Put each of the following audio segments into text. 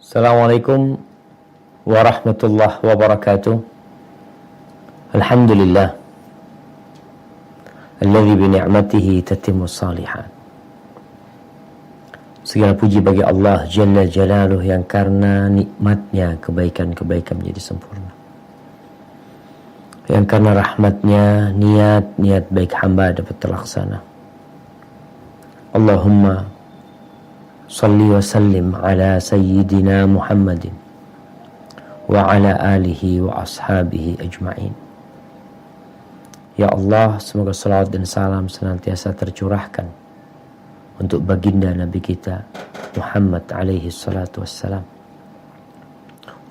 Assalamualaikum warahmatullahi wabarakatuh. Alhamdulillah alladzi bi ni'matihi tatimmu shalihat. Segala puji bagi Allah Jalla Jalaluh yang karena nikmatnya kebaikan-kebaikan menjadi sempurna. Yang karena rahmatnya niat-niat baik hamba dapat terlaksana. Allahumma salli wa sallim ala sayyidina Muhammadin wa ala alihi wa ashabihi ajma'in. Ya Allah, semoga salawat dan salam senantiasa tercurahkan untuk baginda Nabi kita Muhammad alaihi salatu wassalam,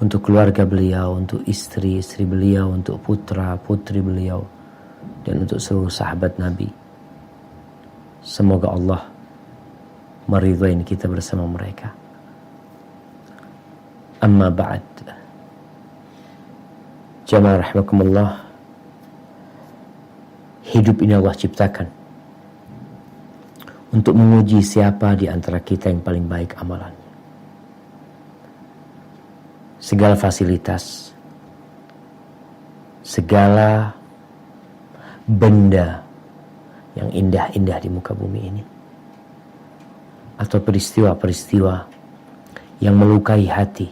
untuk keluarga beliau, untuk istri-istri beliau, untuk putra-putri beliau, dan untuk seluruh sahabat Nabi. Semoga Allah meridhai kita bersama mereka. Amma ba'd. Jamaah rahimakumullah. Hidup ini Allah ciptakan untuk menguji siapa di antara kita yang paling baik amalannya. Segala fasilitas, segala benda yang indah-indah di muka bumi ini, atau peristiwa-peristiwa yang melukai hati,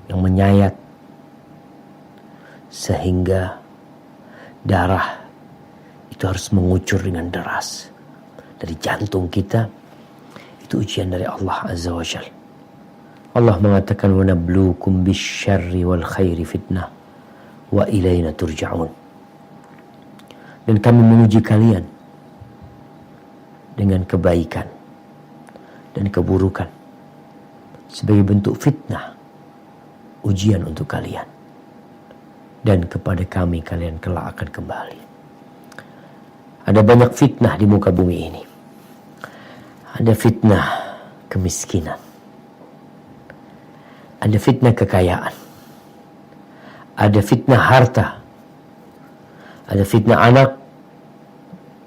yang menyayat sehingga darah itu harus mengucur dengan deras dari jantung kita, itu ujian dari Allah Azza wa Jalla. Allah mengatakan wa nabluukum bisyarri wal khairi fitnah wa ilaina turja'un. Dan kami menguji kalian dengan kebaikan dan keburukan sebagai bentuk fitnah, ujian untuk kalian, dan kepada kami kalian kelak akan kembali. Ada banyak fitnah di muka bumi ini. Ada fitnah kemiskinan, ada fitnah kekayaan, ada fitnah harta, ada fitnah anak,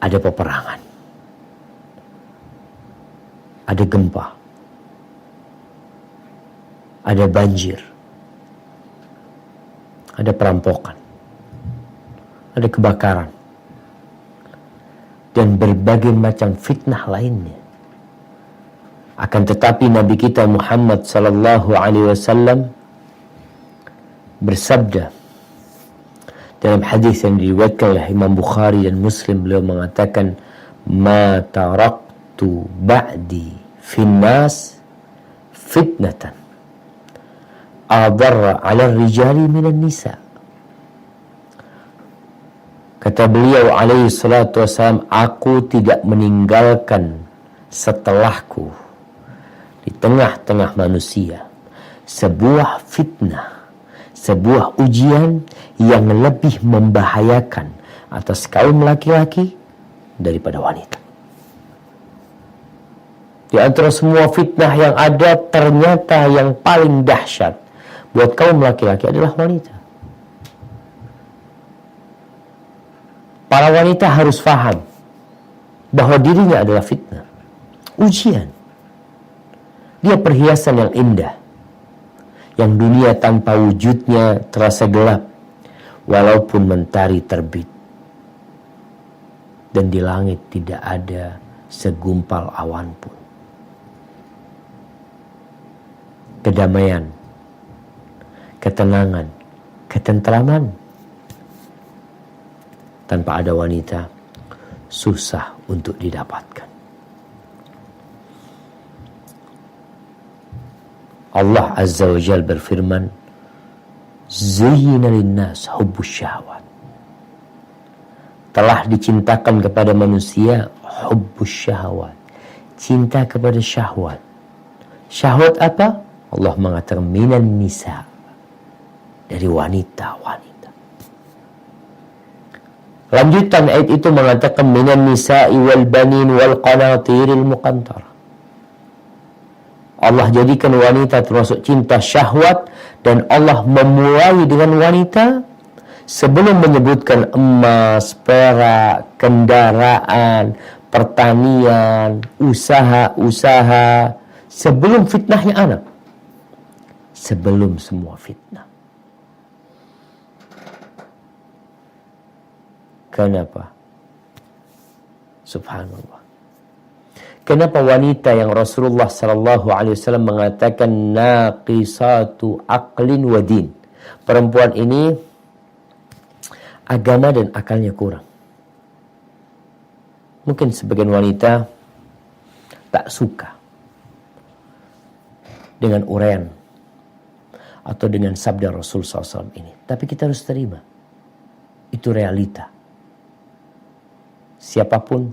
ada peperangan, ada gempa, ada banjir, ada perampokan, ada kebakaran, dan berbagai macam fitnah lainnya. Akan tetapi Nabi kita Muhammad sallallahu alaihi wasallam bersabda dalam hadis yang diriwayatkan oleh Imam Bukhari dan Muslim, beliau mengatakan, "Ma taraktu ba'di finnas fitnatan adarra 'ala rijali minan nisa." Kata beliau alaihi salatu wassalam, aku tidak meninggalkan setelahku di tengah-tengah manusia sebuah fitnah, sebuah ujian yang lebih membahayakan atas kaum laki-laki daripada wanita. Di antara semua fitnah yang ada, ternyata yang paling dahsyat buat kaum laki-laki adalah wanita. Para wanita harus faham bahwa dirinya adalah fitnah, ujian. Dia perhiasan yang indah, yang dunia tanpa wujudnya terasa gelap, walaupun mentari terbit dan di langit tidak ada segumpal awan pun. Kedamaian, ketenangan, ketentraman tanpa ada wanita susah untuk didapatkan. Allah Azza wa Jalla berfirman, "Zuyyina lin-nas hubbus syahwat." Telah dicintakan kepada manusia hubbus syahwat, cinta kepada syahwat. Syahwat apa? Allah mengatakan minan nisa, dari wanita-wanita. Lanjutan ayat itu mengatakan minan nisa'i wal banin wal qanatiril muqantarah. Allah jadikan wanita termasuk cinta syahwat, dan Allah memulai dengan wanita sebelum menyebutkan emas, perak, kendaraan, pertanian, usaha-usaha, sebelum fitnahnya anak, sebelum semua fitnah. Kenapa? Subhanallah. Kenapa wanita yang Rasulullah sallallahu alaihi wasallam mengatakan naqisatu aqlin wa din? Perempuan ini agama dan akalnya kurang. Mungkin sebagian wanita tak suka dengan uraian atau dengan sabda Rasul SAW ini. Tapi kita harus terima. Itu realita. Siapapun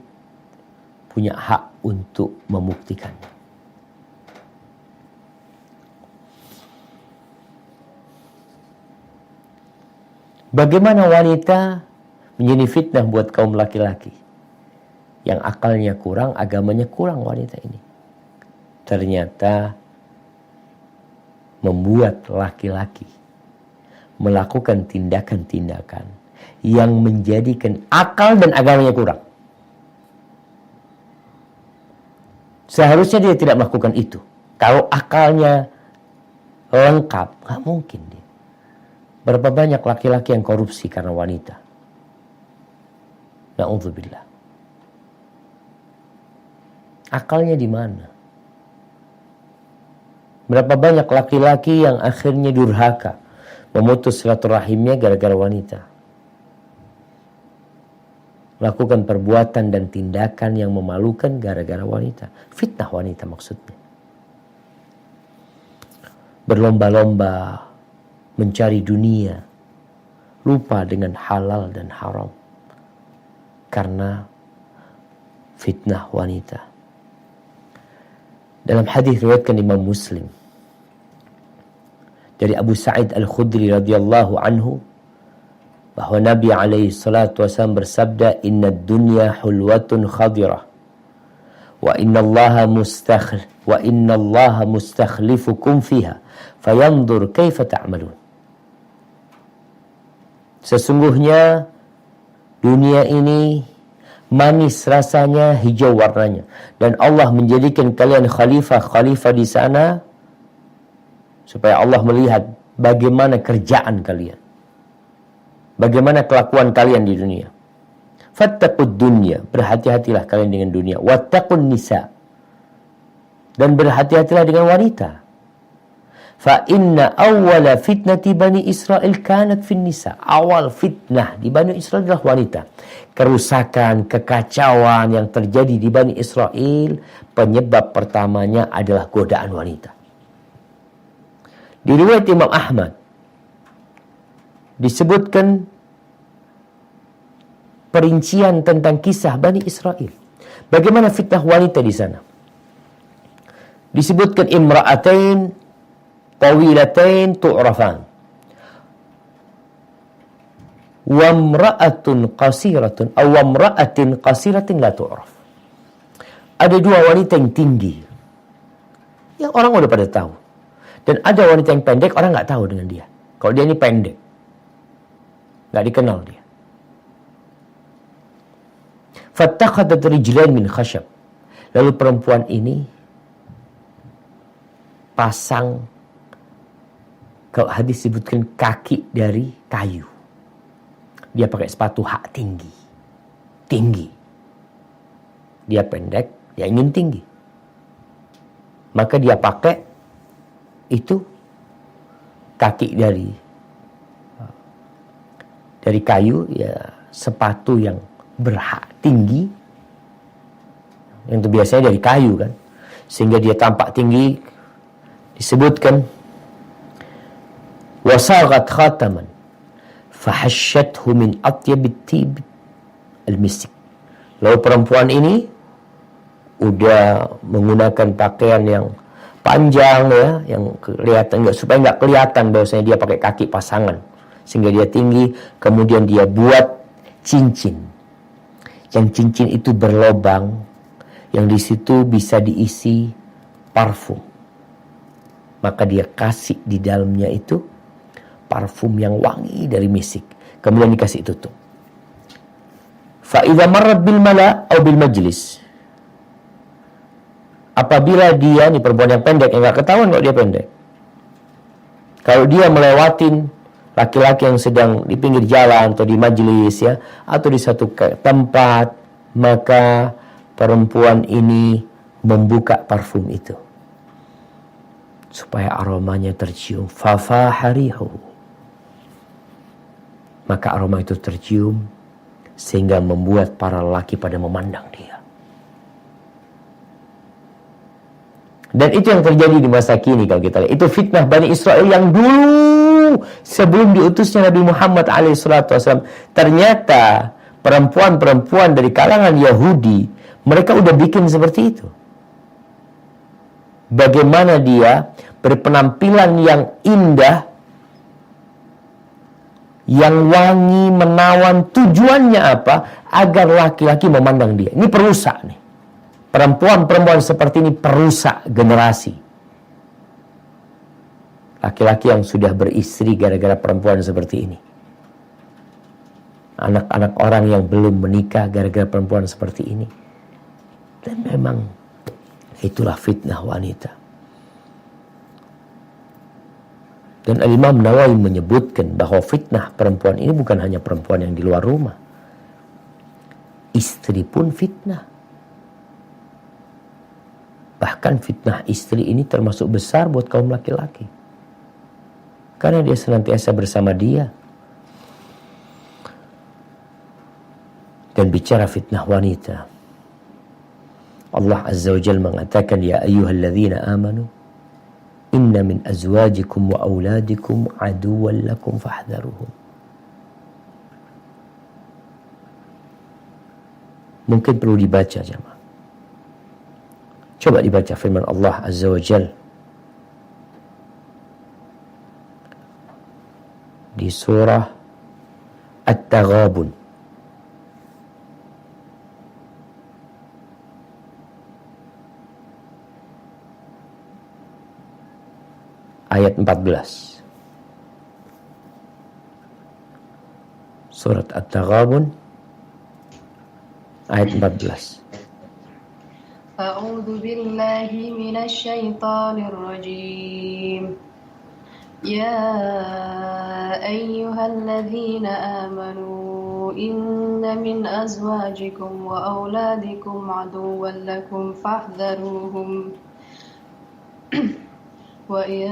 punya hak untuk membuktikannya. Bagaimana wanita menjadi fitnah buat kaum laki-laki yang akalnya kurang, agamanya kurang wanita ini. Ternyata membuat laki-laki melakukan tindakan-tindakan yang menjadikan akal dan agamanya kurang. Seharusnya dia tidak melakukan itu. Kalau akalnya lengkap, nggak mungkin dia. Berapa banyak laki-laki yang korupsi karena wanita? Na'udzubillah. Akalnya di mana? Berapa banyak laki-laki yang akhirnya durhaka, memutus silaturahimnya gara-gara wanita. Lakukan perbuatan dan tindakan yang memalukan gara-gara wanita. Fitnah wanita maksudnya. Berlomba-lomba mencari dunia, lupa dengan halal dan haram karena fitnah wanita. Dalam hadis riwayatkan Imam Muslim dari Abu Sa'id Al-Khudri radhiyallahu anhu bahwa Nabi alaihi salatu wasallam bersabda, "Inna dunya hulwatun khadirah wa inna Allaha mustakhlifukum fiha fayanzur kaifa ta'malun." Sesungguhnya dunia ini manis rasanya, hijau warnanya, dan Allah menjadikan kalian khalifah di sana supaya Allah melihat bagaimana kerjaan kalian, bagaimana kelakuan kalian di dunia. Fattaqud dunya, berhati-hatilah kalian dengan dunia. Wattaqun nisa, dan berhati-hatilah dengan wanita. Fa inna awwala fitnati Bani Israel kanat fin nisa. Awal fitnah di Bani Israel adalah wanita. Kerusakan, kekacauan yang terjadi di Bani Israel, penyebab pertamanya adalah godaan wanita. Di riwayat Imam Ahmad disebutkan perincian tentang kisah Bani Israel. Bagaimana fitnah wanita di sana? Disebutkan imra'atain tawilatain tu'rafan wa imra'atun qasiratun aw imra'atin qasiratin la tu'raf. Ada dua wanita yang tinggi yang orang udah pada tahu, dan ada wanita yang pendek, orang nggak tahu dengan dia. Kalau dia ini pendek, nggak dikenal dia. Fattakhadhat rijlain min khashab. Lalu perempuan ini pasang, kalau hadis sebutkan, kaki dari kayu. Dia pakai sepatu hak tinggi. Tinggi. Dia pendek, dia ingin tinggi. Maka dia pakai itu kaki dari kayu, ya sepatu yang berhak tinggi. Yang itu biasanya dari kayu kan. Sehingga dia tampak tinggi. Disebutkan wasaghat khataman fahashathu min atyabit tib al-misik. Lalu perempuan ini udah menggunakan pakaian yang panjang ya, yang kelihatan, supaya nggak kelihatan bahwasanya dia pakai kaki pasangan, sehingga dia tinggi. Kemudian dia buat cincin, yang cincin itu berlobang, yang di situ bisa diisi parfum. Maka dia kasih di dalamnya itu parfum yang wangi dari misik. Kemudian dikasih tutup. Fa idza marrat bil mala' aw bil majlis apabila dia, ini perempuan yang pendek, yang gak ketahuan kalau dia pendek, kalau dia melewatin laki-laki yang sedang di pinggir jalan atau di majelis ya, atau di satu tempat, maka perempuan ini membuka parfum itu supaya aromanya tercium. Fafaharihu, maka aroma itu tercium sehingga membuat para lelaki pada memandang dia. Dan itu yang terjadi di masa kini kalau kita lihat. Itu fitnah Bani Israel yang dulu sebelum diutusnya Nabi Muhammad SAW. Ternyata perempuan-perempuan dari kalangan Yahudi, mereka udah bikin seperti itu. Bagaimana dia berpenampilan yang indah, yang wangi, menawan. Tujuannya apa? Agar laki-laki memandang dia. Ini perusak nih. Perempuan-perempuan seperti ini perusak generasi. Laki-laki yang sudah beristri gara-gara perempuan seperti ini. Anak-anak orang yang belum menikah gara-gara perempuan seperti ini. Dan memang itulah fitnah wanita. Dan Al-Imam Nawawi menyebutkan bahwa fitnah perempuan ini bukan hanya perempuan yang di luar rumah. Istri pun fitnah. Bahkan fitnah istri ini termasuk besar buat kaum laki-laki. Karena dia senantiasa bersama dia. Dan bicara fitnah wanita, Allah Azza wa Jalla mengatakan, ya ayyuhalladzina amanu, inna min azwajikum wa auladikum aduwwan lakum fahdharuhum. Mungkin perlu dibaca jemaah. Coba dibaca firman Allah Azza wa Jalla di surah At-Taghabun ayat 14. Surat At-Taghabun ayat 14. أعوذ بالله من الشيطان الرجيم يا أيها الذين آمنوا إن من أزواجكم وأولادكم عدوا لكم فاحذروهم وإن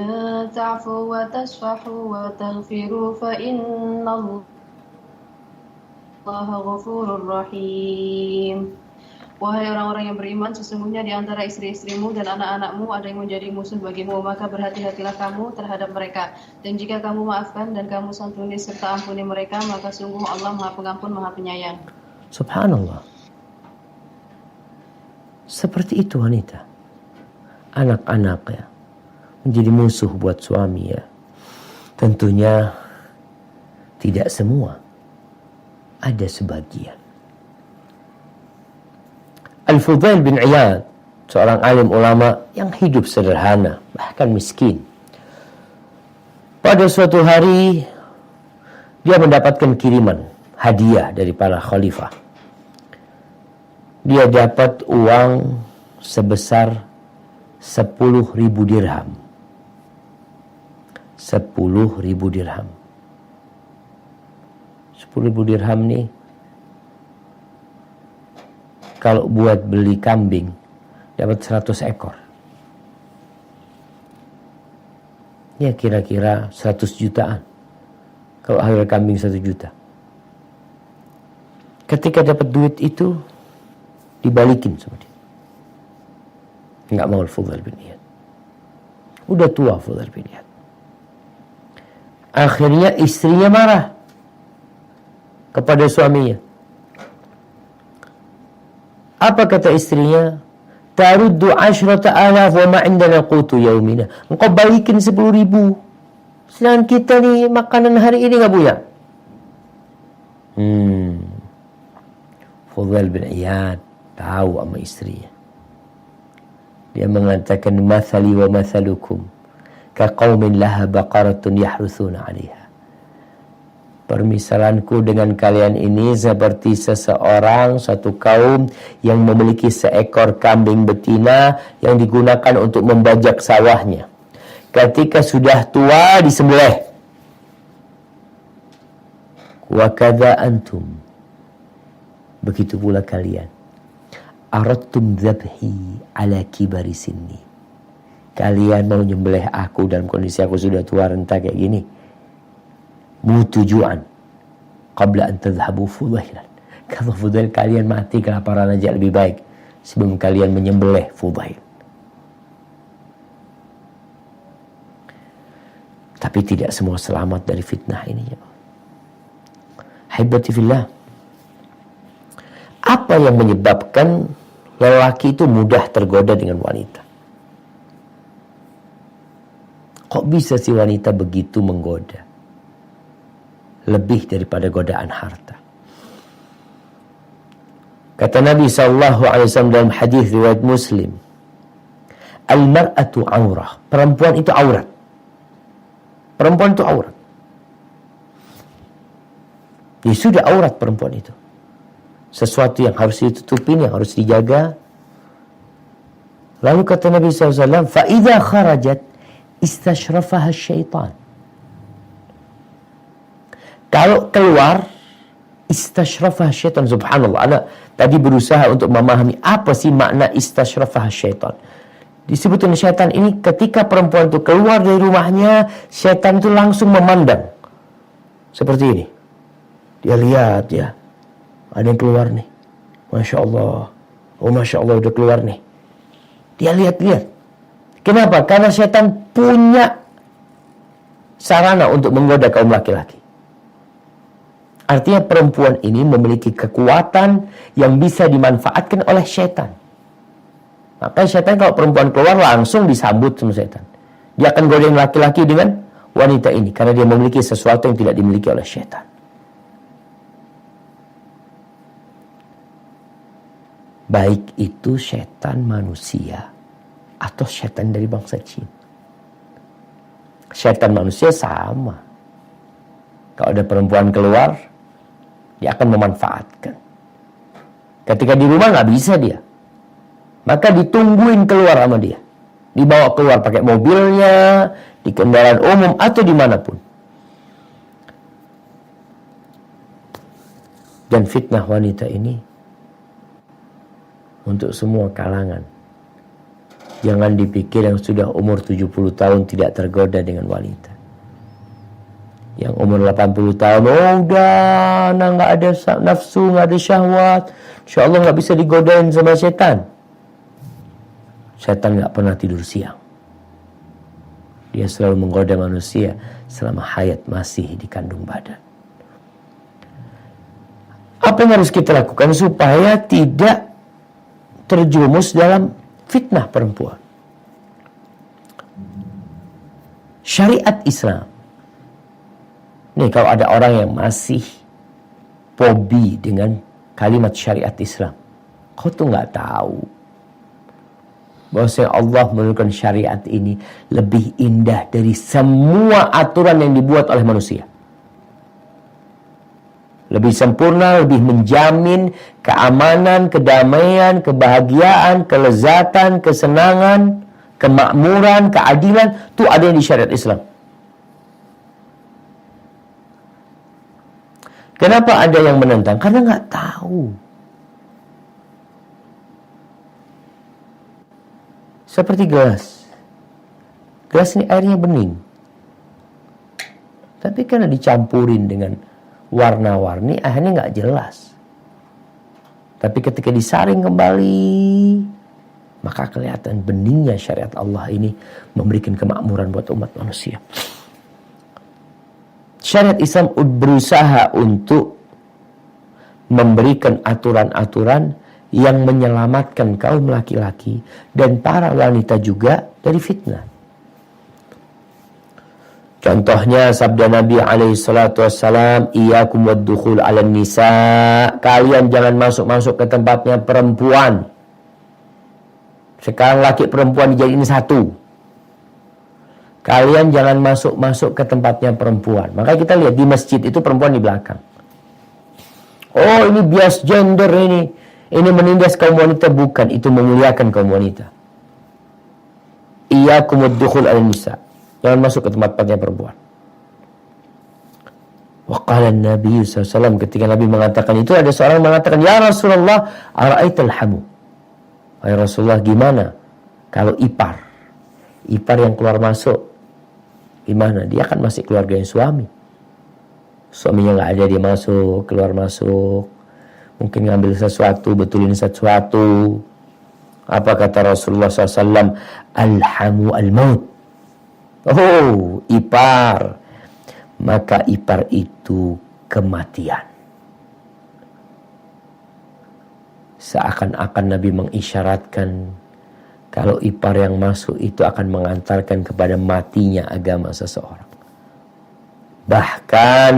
تعفوا وتصفحوا وتغفروا فإن الله غفور رحيم. Wahai orang-orang yang beriman, sesungguhnya di antara istri-istrimu dan anak-anakmu ada yang menjadi musuh bagimu, maka berhati-hatilah kamu terhadap mereka. Dan jika kamu maafkan dan kamu santuni serta ampuni mereka, maka sungguh Allah Maha Pengampun, Maha Penyayang. Subhanallah. Seperti itu wanita. Anak-anak ya, menjadi musuh buat suami ya. Tentunya tidak semua. Ada sebagian. Al-Fudail bin Iyad, seorang alim ulama yang hidup sederhana, bahkan miskin. Pada suatu hari, dia mendapatkan kiriman, hadiah dari para khalifah. Dia dapat uang sebesar 10.000 dirham. 10.000 dirham. 10.000 dirham nih, kalau buat beli kambing, dapat 100 ekor. Ya kira-kira 100 jutaan. Kalau harga kambing 1 juta. Ketika dapat duit itu, dibalikin sama dia. Enggak mau Al-Fudail bin Iyad. Udah tua Fudail bin Iyad. Akhirnya istrinya marah kepada suaminya. Apa kata istrinya? Taruddu 10,000 wa ma indana qutu yaumina. Engkau balikin 10.000. Sedangkan kita nih makanan hari ini enggak punya. Fudail bin Iyad tahu sama istrinya. Dia mengatakan, mathali wa mathalukum ka qaumin laha baqaratun yahruthuna 'alaiha. Permisalanku dengan kalian ini seperti seseorang, satu kaum yang memiliki seekor kambing betina yang digunakan untuk membajak sawahnya. Ketika sudah tua disembelih. Wa kadza antum. Begitu pula kalian. Aradtum dzabhi ala kibari sinni. Kalian mau nyembelih aku dalam kondisi aku sudah tua renta kayak gini. Mutujuan qabla an tadhhabu fudailan. Kalau Fudail kalian mati kelaparan aja lebih baik sebelum kalian menyembelih Fudail. Tapi tidak semua selamat dari fitnah ini. Haibati fillah. Apa yang menyebabkan lelaki itu mudah tergoda dengan wanita? Kok bisa si wanita begitu menggoda? Lebih daripada godaan harta. Kata Nabi SAW dalam hadis riwayat Muslim, al-mar'atu aurah. Perempuan itu aurat. Perempuan itu aurat. Ya sudah aurat perempuan itu. Sesuatu yang harus ditutupin, yang harus dijaga. Lalu kata Nabi SAW, فَإِذَا خَرَجَتْ إِسْتَشْرَفَهَا الشَّيْطَانِ. Kalau keluar, istasyrafah syaitan. Subhanallah, anak tadi berusaha untuk memahami apa sih makna istasyrafah syaitan. Disebutkan syaitan ini ketika perempuan itu keluar dari rumahnya, syaitan itu langsung memandang. Seperti ini. Dia lihat ya, ada yang keluar nih. Masya Allah. Oh Masya Allah udah keluar nih. Dia lihat-lihat. Kenapa? Karena syaitan punya sarana untuk menggoda kaum laki-laki. Artinya perempuan ini memiliki kekuatan yang bisa dimanfaatkan oleh syaitan. Maka syaitan kalau perempuan keluar langsung disambut sama syaitan. Dia akan godain laki-laki dengan wanita ini. Karena dia memiliki sesuatu yang tidak dimiliki oleh syaitan. Baik itu syaitan manusia atau syaitan dari bangsa jin. Syaitan manusia sama. Kalau ada perempuan keluar, dia akan memanfaatkan. Ketika di rumah nggak bisa dia, maka ditungguin keluar sama dia, dibawa keluar pakai mobilnya, di kendaraan umum atau dimanapun. Dan fitnah wanita ini untuk semua kalangan. Jangan dipikir yang sudah umur 70 tahun tidak tergoda dengan wanita. Yang umur 80 tahun, oh udah, nah nggak ada nafsu, nggak ada syahwat, insya Allah nggak bisa digodain sama setan. Setan nggak pernah tidur siang. Dia selalu menggoda manusia selama hayat masih di kandung badan. Apa yang harus kita lakukan supaya tidak terjumus dalam fitnah perempuan? Syariat Islam. Nih kalau ada orang yang masih fobi dengan kalimat syariat Islam, kau tuh nggak tahu bahwasanya Allah menurunkan syariat ini lebih indah dari semua aturan yang dibuat oleh manusia. Lebih sempurna, lebih menjamin keamanan, kedamaian, kebahagiaan, kelezatan, kesenangan, kemakmuran, keadilan. Itu ada di syariat Islam. Kenapa ada yang menentang? Karena nggak tahu. Seperti gelas. Gelas ini airnya bening. Tapi karena dicampurin dengan warna-warni, akhirnya nggak jelas. Tapi ketika disaring kembali, maka kelihatan beningnya syariat Allah ini memberikan kemakmuran buat umat manusia. Syariat Islam berusaha untuk memberikan aturan-aturan yang menyelamatkan kaum laki-laki dan para wanita juga dari fitnah. Contohnya sabda Nabi SAW, iyyakum wad-dukhul 'alan nisa. Kalian jangan masuk-masuk ke tempatnya perempuan. Sekarang laki perempuan dijadiin satu. kalian jangan masuk-masuk ke tempatnya perempuan. Maka kita lihat di masjid itu perempuan di belakang. Oh, ini bias gender ini menindas kaum wanita. Bukan, itu memuliakan kaum wanita. Iyyakum ad-dukhul al-nisa. Jangan masuk ke tempat-tempatnya perempuan. Wa qala an-nabi SAW, ketika Nabi mengatakan itu, ada seorang mengatakan, "Ya Rasulullah, ara'aital hamu?" Wahai Rasulullah, gimana kalau ipar yang keluar masuk? Gimana? Dia kan masih keluarganya suami. Suaminya nggak ada, dia masuk, keluar masuk. Mungkin ngambil sesuatu, betulin sesuatu. Apa kata Rasulullah SAW? Alhamu al-maut. Oh, ipar. Maka ipar itu kematian. Seakan-akan Nabi mengisyaratkan kalau ipar yang masuk itu akan mengantarkan kepada matinya agama seseorang. Bahkan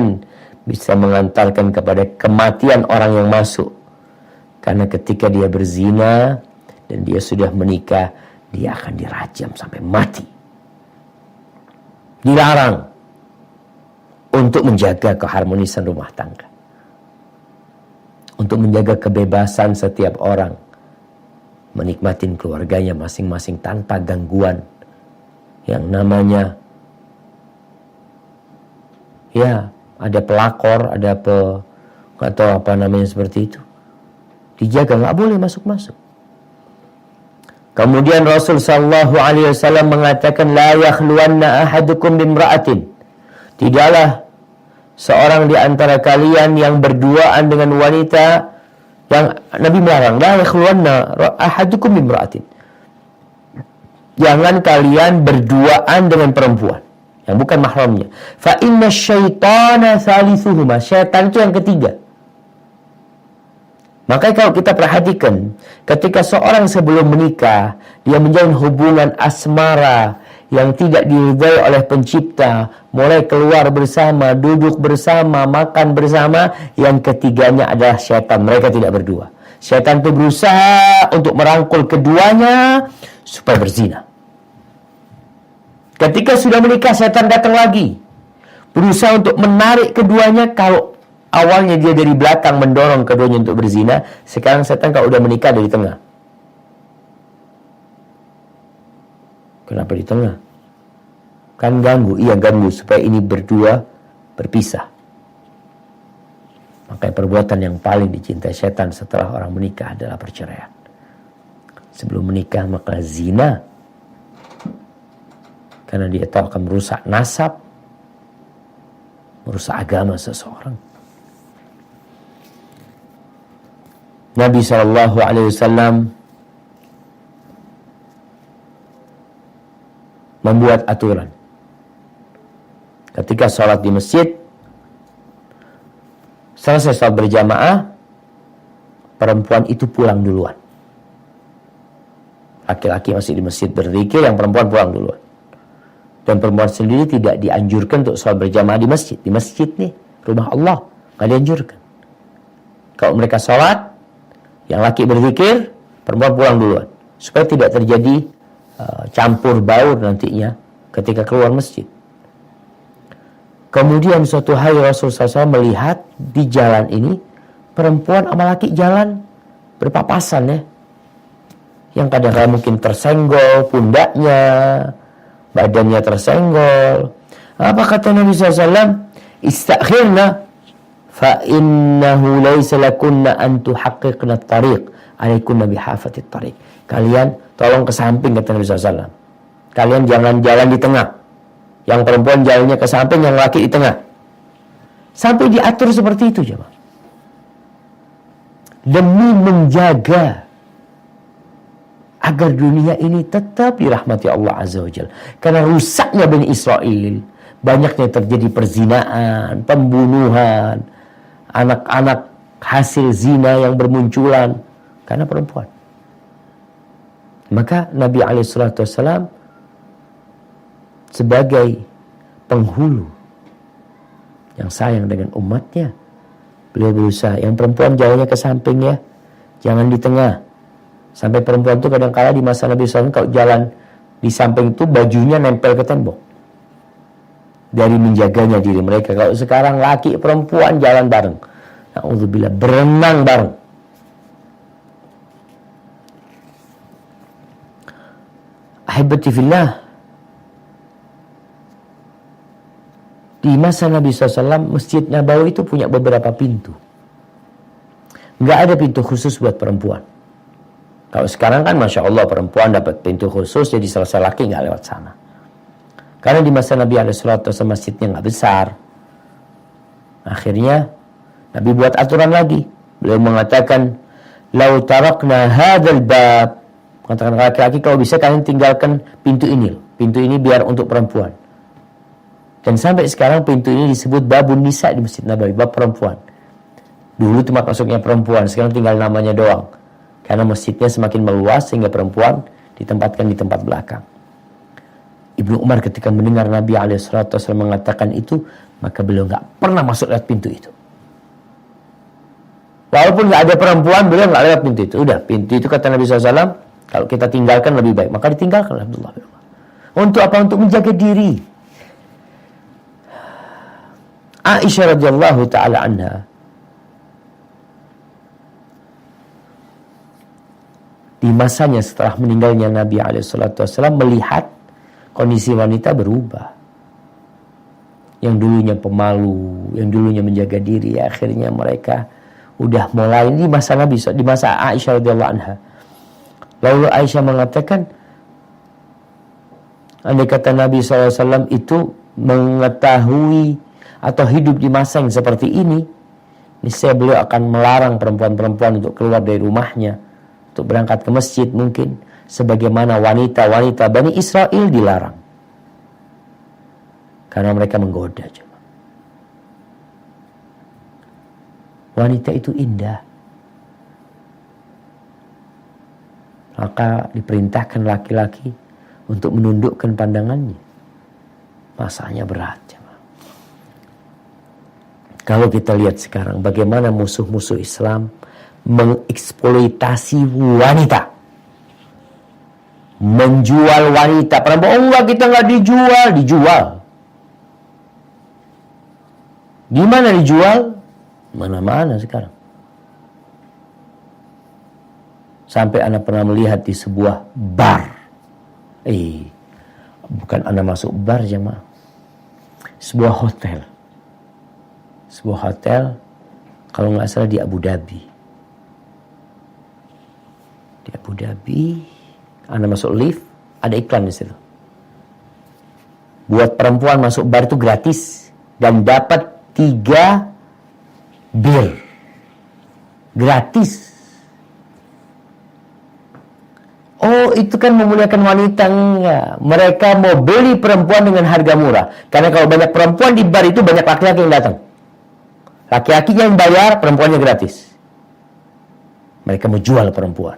bisa mengantarkan kepada kematian orang yang masuk. Karena ketika dia berzina dan dia sudah menikah, dia akan dirajam sampai mati. Dilarang untuk menjaga keharmonisan rumah tangga. Untuk menjaga kebebasan setiap orang menikmatin keluarganya masing-masing tanpa gangguan yang namanya ada pelakor, ada nggak tahu apa namanya seperti itu. Dijaga, nggak boleh masuk-masuk. Kemudian Rasul sallallahu alaihi wasallam mengatakan, la yakhluwanna ahadukum bimra'atin. Tidaklah seorang di antara kalian yang berduaan dengan wanita, yang Nabi melarang, la yakhluwanna ahadukum bimra'atin. Jangan kalian berduaan dengan perempuan yang bukan mahramnya. Fa inna syaitana thalithuhuma. Syaitan itu yang ketiga. Maka kalau kita perhatikan, ketika seorang sebelum menikah, dia menjalin hubungan asmara yang tidak diridhai oleh pencipta, mulai keluar bersama, duduk bersama, makan bersama, yang ketiganya adalah syaitan. Mereka tidak berdua. Syaitan itu berusaha untuk merangkul keduanya supaya berzina. Ketika sudah menikah, syaitan datang lagi, berusaha untuk menarik keduanya. Kalau awalnya dia dari belakang mendorong keduanya untuk berzina, sekarang setan kalau udah menikah dari tengah. Kenapa di tengah? Kan ganggu. Iya, ganggu supaya ini berdua berpisah. Maka perbuatan yang paling dicintai setan setelah orang menikah adalah perceraian. Sebelum menikah maka zina, karena dia tahu akan merusak nasab, merusak agama seseorang. Nabi SAW membuat aturan. Ketika sholat di masjid, selesai sholat berjamaah, perempuan itu pulang duluan. Laki-laki masih di masjid berzikir, yang perempuan pulang duluan. Dan perempuan sendiri tidak dianjurkan untuk sholat berjamaah di masjid. Di masjid nih, rumah Allah, nggak dianjurkan. Kalau mereka sholat, yang laki berzikir, perempuan pulang duluan. Supaya tidak terjadi campur baur nantinya ketika keluar masjid. Kemudian suatu hari Rasulullah SAW melihat di jalan ini, perempuan sama laki jalan berpapasan ya. Yang kadang-kadang mungkin tersenggol pundaknya, badannya tersenggol. Apa kata Nabi SAW? Istakhirna fa innahu laysa lakunna an tuhaqqiqna at-tariq alaikunna bihafati at-tariq. Kalian tolong ke samping, kata Nabi SAW. Kalian jangan jalan di tengah. Yang perempuan jalannya ke samping, yang laki di tengah. Sampai diatur seperti itu, jemaah. Demi menjaga agar dunia ini tetap dirahmati Allah Azza wa Jalla. Karena rusaknya Bani Israel, banyaknya terjadi perzinaan, pembunuhan, anak-anak hasil zina yang bermunculan karena perempuan. Maka Nabi SAW sebagai penghulu yang sayang dengan umatnya, beliau berusaha, yang perempuan jalannya ke samping ya, jangan di tengah. Sampai perempuan itu kadang-kala di masa Nabi SAW kalau jalan di samping itu bajunya nempel ke tembok. dari menjaganya diri mereka. Kalau sekarang laki perempuan jalan bareng, na'udzubillah, berenang bareng. Ahibati fillah, di masa Nabi SAW, Masjid Nabawi itu punya beberapa pintu. Nggak ada pintu khusus buat perempuan. Kalau sekarang kan Masya Allah perempuan dapat pintu khusus, jadi selesai laki nggak lewat sana. Karena di masa Nabi SAW masjidnya nggak besar. Akhirnya Nabi buat aturan lagi. Beliau mengatakan, "Lau tarakna hadzal bab." Katakan laki-laki, kalau bisa kalian tinggalkan pintu ini. Pintu ini biar untuk perempuan. Dan sampai sekarang pintu ini disebut babun nisa di Masjid Nabawi, bab perempuan. Dulu tempat masuknya perempuan, sekarang tinggal namanya doang. Karena masjidnya semakin meluas sehingga perempuan ditempatkan di tempat belakang. Ibnu Umar ketika mendengar Nabi SAW mengatakan itu, maka beliau nggak pernah masuk lewat pintu itu. Walaupun nggak ada perempuan, beliau nggak lewat pintu itu. Udah, pintu itu kata Nabi SAW, kalau kita tinggalkan lebih baik. Maka ditinggalkan Abdullah bin Umar. Untuk apa? Untuk menjaga diri. Aisyah radhiyallahu ta'ala anha, di masanya setelah meninggalnya Nabi SAW, melihat kondisi wanita berubah. Yang dulunya pemalu, yang dulunya menjaga diri, akhirnya mereka udah mulai di masa Nabi, di masa Aisyah radhiyallahu anha. Lalu Aisyah mengatakan, andai kata Nabi SAW itu mengetahui atau hidup di masa yang seperti ini, niscaya beliau akan melarang perempuan-perempuan untuk keluar dari rumahnya, untuk berangkat ke masjid mungkin, sebagaimana wanita-wanita Bani Israel dilarang. Karena mereka menggoda. Wanita itu indah. Maka diperintahkan laki-laki untuk menundukkan pandangannya. Masanya berat. Kalau kita lihat sekarang bagaimana musuh-musuh Islam mengeksploitasi wanita, menjual wanita. Perempuan, oh enggak, kita enggak dijual. Di mana dijual? Mana-mana sekarang. Sampai anak pernah melihat di sebuah bar. Bukan anak masuk bar, jemaah. Sebuah hotel. Sebuah hotel, kalau nggak salah di Abu Dhabi. Di Abu Dhabi, Anda masuk lift, ada iklan di situ. Buat perempuan masuk bar itu gratis dan dapat 3 bir gratis. Oh, itu kan memuliakan wanita. Enggak. Mereka mau beli perempuan dengan harga murah. Karena kalau banyak perempuan di bar itu banyak laki-laki yang datang. Laki-lakinya yang bayar, perempuannya gratis. Mereka mau jual perempuan.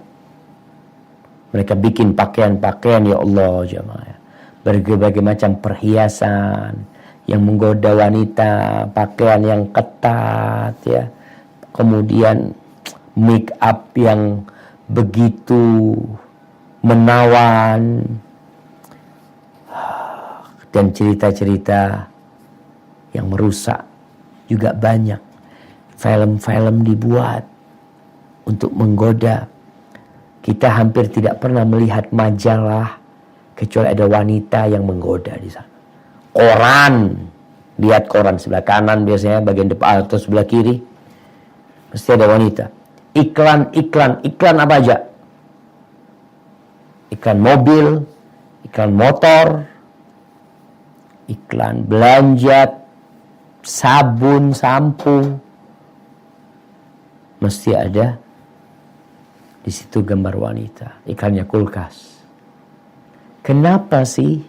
Mereka bikin pakaian-pakaian, ya Allah, jemaah. Berbagai macam perhiasan yang menggoda wanita, pakaian yang ketat, ya. Kemudian make up yang begitu menawan, dan cerita-cerita yang merusak juga banyak. Film-film dibuat untuk menggoda. Kita hampir tidak pernah melihat majalah kecuali ada wanita yang menggoda di sana. Koran, lihat koran sebelah kanan biasanya, bagian depan atau sebelah kiri pasti ada wanita. Iklan apa aja? Iklan mobil, iklan motor, iklan belanja, sabun, sampo, mesti ada di situ gambar wanita. Iklannya kulkas. Kenapa sih?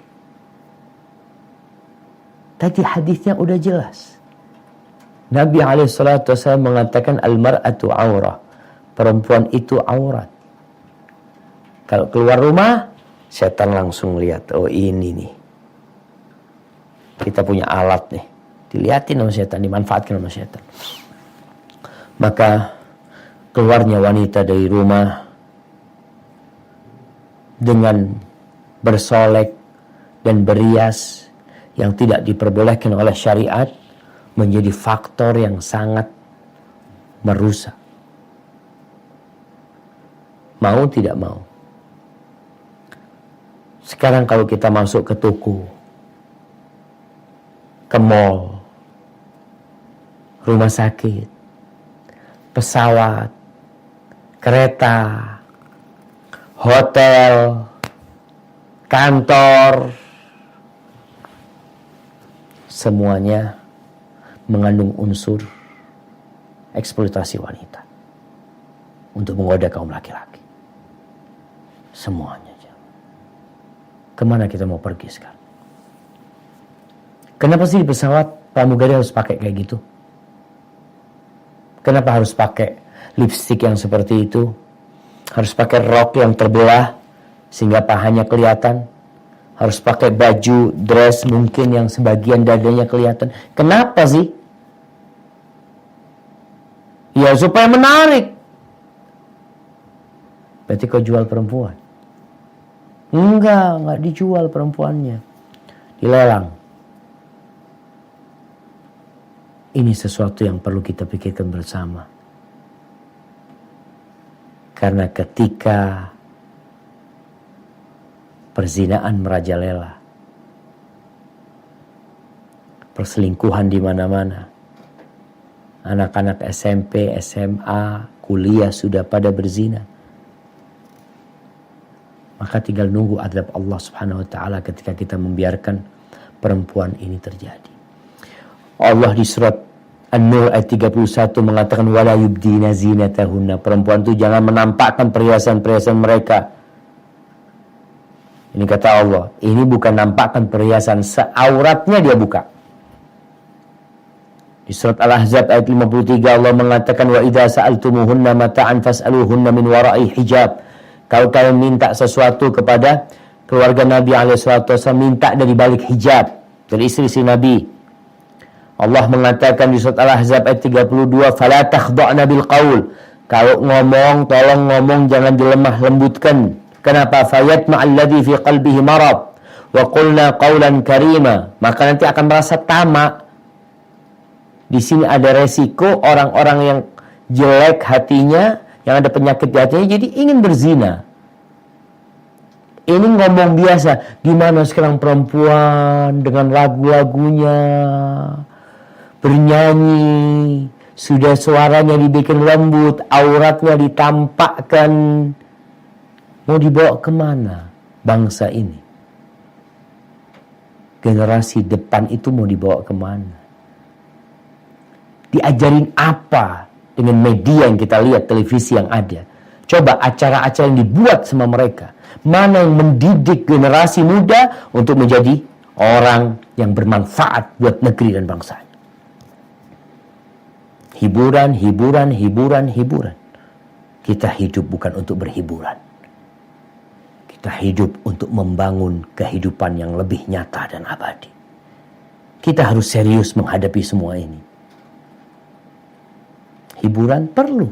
Tadi hadisnya udah jelas. Nabi SAW mengatakan al-mar'atu aurah. Perempuan itu aurat. Kalau keluar rumah, setan langsung lihat. Oh, ini nih. Kita punya alat nih. Dilihatin sama setan, dimanfaatkan sama setan. Maka keluarnya wanita dari rumah dengan bersolek dan berias yang tidak diperbolehkan oleh syariat menjadi faktor yang sangat merusak. Mau tidak mau. Sekarang kalau kita masuk ke toko, ke mall, rumah sakit, pesawat, kereta, hotel, kantor, semuanya mengandung unsur eksploitasi wanita untuk menggoda kaum laki-laki. Semuanya. Kemana kita mau pergi sekarang? Kenapa sih di pesawat pramugari harus pakai kayak gitu? Kenapa harus pakai lipstik yang seperti itu? Harus pakai rok yang terbelah sehingga pahanya kelihatan? Harus pakai baju dress mungkin yang sebagian dadanya kelihatan? Kenapa sih? Ya supaya menarik. Berarti kau jual perempuan? Enggak dijual perempuannya. Dilelang. Ini sesuatu yang perlu kita pikirkan bersama. Karena ketika perzinaan merajalela, perselingkuhan di mana-mana, anak-anak SMP, SMA, kuliah sudah pada berzina, maka tinggal nunggu azab Allah Subhanahu wa taala ketika kita membiarkan perempuan ini terjadi. Allah di surat An-Nur ayat 31 mengatakan wala yubdina zinatahunna. Perempuan itu jangan menampakkan perhiasan-perhiasan mereka. Ini kata Allah, ini bukan nampakkan perhiasan, seauratnya dia buka. Di surat Al-Ahzab ayat 53 Allah mengatakan wa idza sa'altumuhunna mata'an fas'aluhunna min wara'i hijab. Kalau kalian minta sesuatu kepada keluarga Nabi SAW, minta dari balik hijab, dari istri-istri Nabi. Allah mengatakan di surat Al-Ahzab ayat 32, "Fala takhda'na bil qaul." Kalau ngomong, tolong ngomong jangan dilemah lembutkan. Kenapa? Fayatma alladhi fi qalbihi marad wa qulna qawlan karima. Maka nanti akan merasa tamak. Di sini ada resiko orang-orang yang jelek hatinya, yang ada penyakit di hatinya, jadi ingin berzina. Ini ngomong biasa. Gimana sekarang perempuan dengan lagu-lagunya, bernyanyi, sudah suaranya dibikin lembut, auratnya ditampakkan. Mau dibawa kemana bangsa ini? Generasi depan itu mau dibawa kemana? Diajarin apa dengan media yang kita lihat, televisi yang ada? Coba acara-acara yang dibuat sama mereka. Mana yang mendidik generasi muda untuk menjadi orang yang bermanfaat buat negeri dan bangsa? Hiburan, hiburan, hiburan, hiburan. Kita hidup bukan untuk berhiburan. Kita hidup untuk membangun kehidupan yang lebih nyata dan abadi. Kita harus serius menghadapi semua ini. Hiburan perlu.